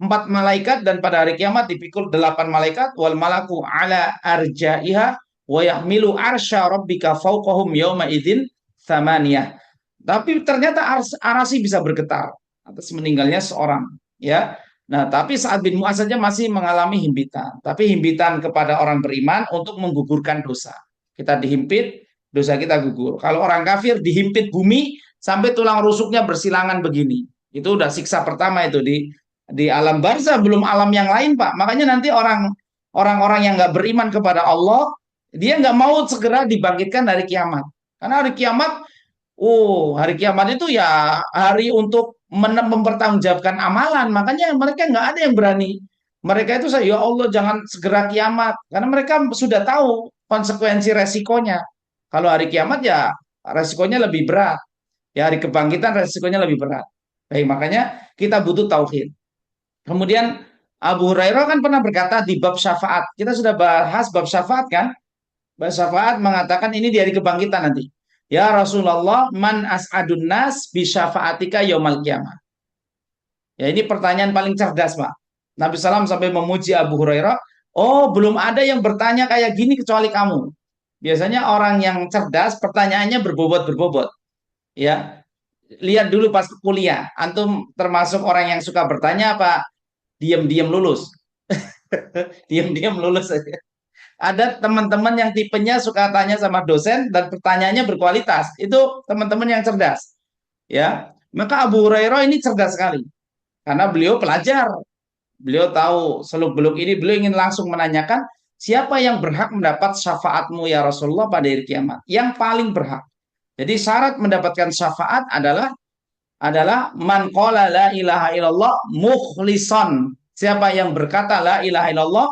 4 malaikat, dan pada hari kiamat dipikul 8 malaikat. Wal malaku ala arja'iha wa yahmilu arsya rabbika fawqahum yawma idzin tsamaniyah. Tapi ternyata arasy bisa bergetar atas meninggalnya seorang, ya. Nah, tapi Sa'ad bin Mu'az saja masih mengalami himpitan. Tapi himpitan kepada orang beriman untuk menggugurkan dosa. Kita dihimpit, dosa kita gugur. Kalau orang kafir dihimpit bumi sampai tulang rusuknya bersilangan begini. Itu udah siksa pertama itu di alam barzah, belum alam yang lain, Pak. Makanya nanti orang-orang yang nggak beriman kepada Allah, dia nggak mau segera dibangkitkan dari kiamat. Karena hari kiamat, hari kiamat itu ya hari untuk mempertanggungjawabkan amalan. Makanya mereka nggak ada yang berani. Mereka itu ya Allah jangan segera kiamat. Karena mereka sudah tahu konsekuensi resikonya. Kalau hari kiamat ya resikonya lebih berat. Ya hari kebangkitan resikonya lebih berat. Baik, makanya kita butuh tauhid. Kemudian Abu Hurairah kan pernah berkata di bab syafaat. Kita sudah bahas bab syafaat kan? Bab syafaat mengatakan ini di hari kebangkitan nanti. Ya Rasulullah, man as'adun nas bi syafa'atika yaumal qiyamah. Ya ini pertanyaan paling cerdas, Pak. Nabi SAW sampai memuji Abu Hurairah, oh belum ada yang bertanya kayak gini kecuali kamu. Biasanya orang yang cerdas pertanyaannya berbobot-berbobot. Ya, lihat dulu pas kuliah, antum termasuk orang yang suka bertanya apa diam-diam lulus. Diam-diam lulus saja. Ada teman-teman yang tipenya suka tanya sama dosen dan pertanyaannya berkualitas. Itu teman-teman yang cerdas. Ya, maka Abu Hurairah ini cerdas sekali karena beliau pelajar. Beliau tahu seluk-beluk ini, beliau ingin langsung menanyakan siapa yang berhak mendapat syafaatmu ya Rasulullah pada hari kiamat. Yang paling berhak. Jadi syarat mendapatkan syafaat adalah man qala la ilaha illallah mukhlison. Siapa yang berkata la ilaha illallah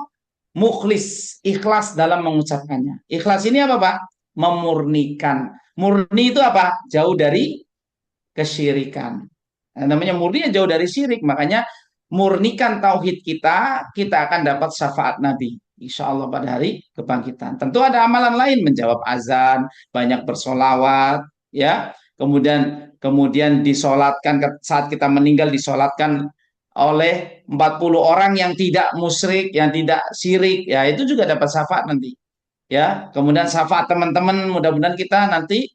mukhlis, ikhlas dalam mengucapkannya. Ikhlas ini apa, Pak? Memurnikan. Murni itu apa? Jauh dari kesyirikan. Nah, namanya murni jauh dari syirik, makanya murnikan tauhid kita, kita akan dapat syafaat Nabi. Insya Allah pada hari kebangkitan. Tentu ada amalan lain, menjawab azan, banyak bersolawat, ya. Kemudian disolatkan saat kita meninggal disolatkan oleh 40 orang yang tidak musyrik, yang tidak syirik, ya itu juga dapat syafaat nanti. Ya, kemudian syafaat teman-teman, mudah-mudahan kita nanti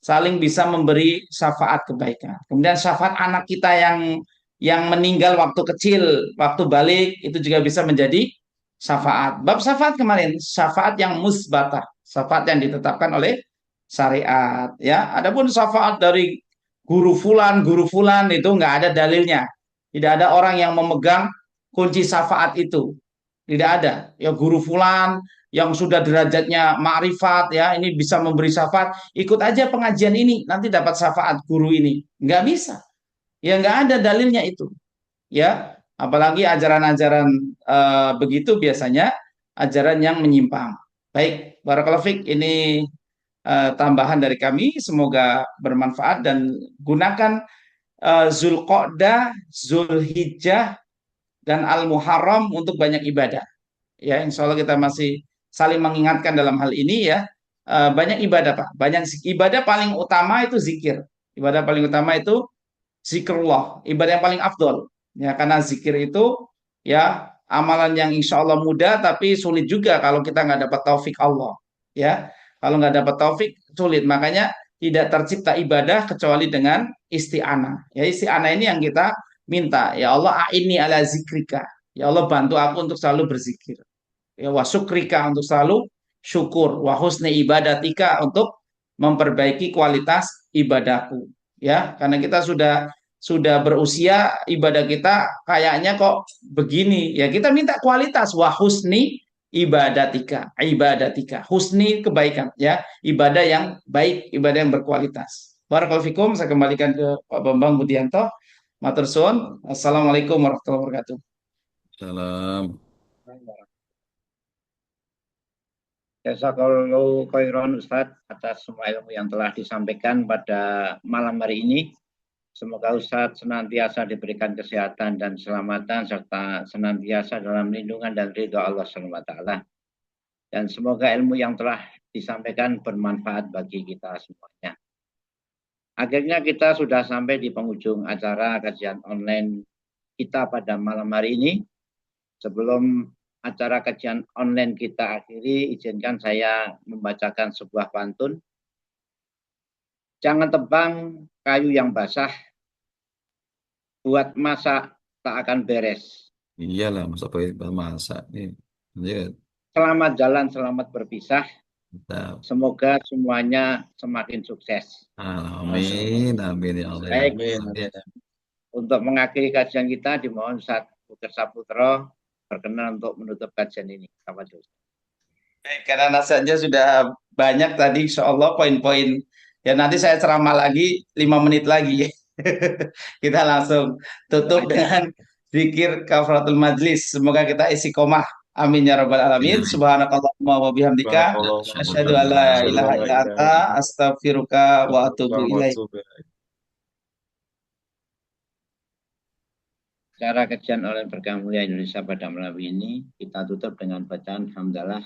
saling bisa memberi syafaat kebaikan. Kemudian syafaat anak kita yang meninggal waktu kecil, waktu balik itu juga bisa menjadi syafaat. Bab syafaat kemarin, syafaat yang musbatah, syafaat yang ditetapkan oleh syariat. Ya, adapun syafaat dari guru fulan itu nggak ada dalilnya. Tidak ada orang yang memegang kunci syafaat itu. Tidak ada. Ya guru fulan yang sudah derajatnya ma'rifat ya, ini bisa memberi syafaat, ikut aja pengajian ini, nanti dapat syafaat guru ini. Nggak bisa. Ya nggak ada dalilnya itu. Ya, apalagi ajaran-ajaran begitu biasanya ajaran yang menyimpang. Baik, barakallahu fiik, ini tambahan dari kami, semoga bermanfaat dan gunakan Zulqa'dah, Zulhijjah, dan Al-Muharram untuk banyak ibadah. Ya, insya Allah kita masih saling mengingatkan dalam hal ini ya. Banyak ibadah, Pak. Banyak ibadah paling utama itu zikir. Ibadah paling utama itu zikrullah. Ibadah yang paling afdol. Ya, karena zikir itu ya amalan yang insya Allah mudah tapi sulit juga kalau kita nggak dapat taufik Allah. Ya, kalau nggak dapat taufik sulit. Makanya tidak tercipta ibadah kecuali dengan isti'anah. Ya, isti'anah ini yang kita minta. Ya Allah, a'inni ala zikrika. Ya Allah, bantu aku untuk selalu berzikir. Ya wa syukrika, untuk selalu syukur, wa husni ibadatika, untuk memperbaiki kualitas ibadahku. Ya, karena kita sudah berusia, ibadah kita kayaknya kok begini. Ya, kita minta kualitas, wa husni ibadatika, husni kebaikan ya, ibadah yang baik, ibadah yang berkualitas. Barakallahu fikum, saya kembalikan ke Pak Bambang Budianto. Matur suwun. Assalamualaikum warahmatullahi wabarakatuh. Salam. Jazakallahu khairan Ustadz atas semua ilmu yang telah disampaikan pada malam hari ini. Semoga Ustadz senantiasa diberikan kesehatan dan keselamatan serta senantiasa dalam lindungan dan ridha Allah SWT. Dan semoga ilmu yang telah disampaikan bermanfaat bagi kita semuanya. Akhirnya kita sudah sampai di penghujung acara kajian online kita pada malam hari ini. Sebelum acara kajian online kita akhiri, izinkan saya membacakan sebuah pantun. Jangan tebang kayu yang basah, buat masak tak akan beres. Iyalah, masa masak nih. Lanjut. Selamat jalan, selamat berpisah. Mantap. Semoga semuanya semakin sukses. Amin, amin ya Allah. Baik. Amin. Untuk mengakhiri kajian kita, dimohon Ustaz Buker Saputro berkenan untuk menutup kajian ini. Karena nasihatnya sudah banyak tadi, insya Allah poin-poin. Ya nanti saya ceramah lagi 5 menit lagi. Kita langsung tutup dengan zikir kafaratul majlis. Semoga kita istiqomah. Amin ya rabbal alamin. Subhanakallahumma wa bihamdika. Asyhadu an la ilaha illa anta astaghfiruka wa atubu ilaik. Cara kajian online Berkah Mulia Indonesia pada malam ini kita tutup dengan bacaan hamdalah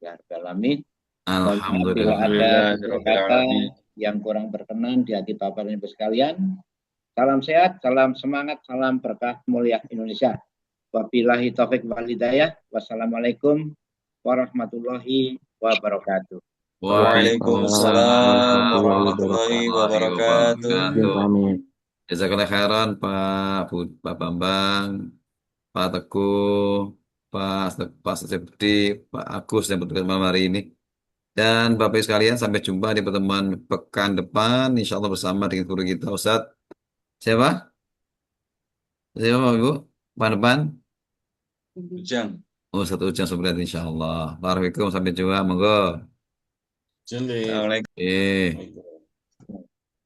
ya Rabbil alamin. Alhamdulillah. Bila ada kata yang kurang berkenan di hati Bapak dan Ibu sekalian. Salam sehat, salam semangat, salam berkah mulia Indonesia. Wabillahi taufik wal hidayah. Wassalamualaikum warahmatullahi wabarakatuh. Waalaikumsalam warahmatullahi warahmatullahi wabarakatuh. wabarakatuh. Jazakallah khairan Pak Bambang, Pak Teguh, Pak Septi, Pak Agus yang bertugas malam hari ini. Dan Bapak Ibu sekalian, sampai jumpa di pertemuan pekan depan, insya Allah bersama dengan guru kita, Ustadz. Siapa? Siapa Bapak Ibu? Pekan depan? Ujang. Ustadz Ujang Subriyadi, insya Allah. Barakallahu fikum, sampai jumpa, monggo. Assalamualaikum. Eh.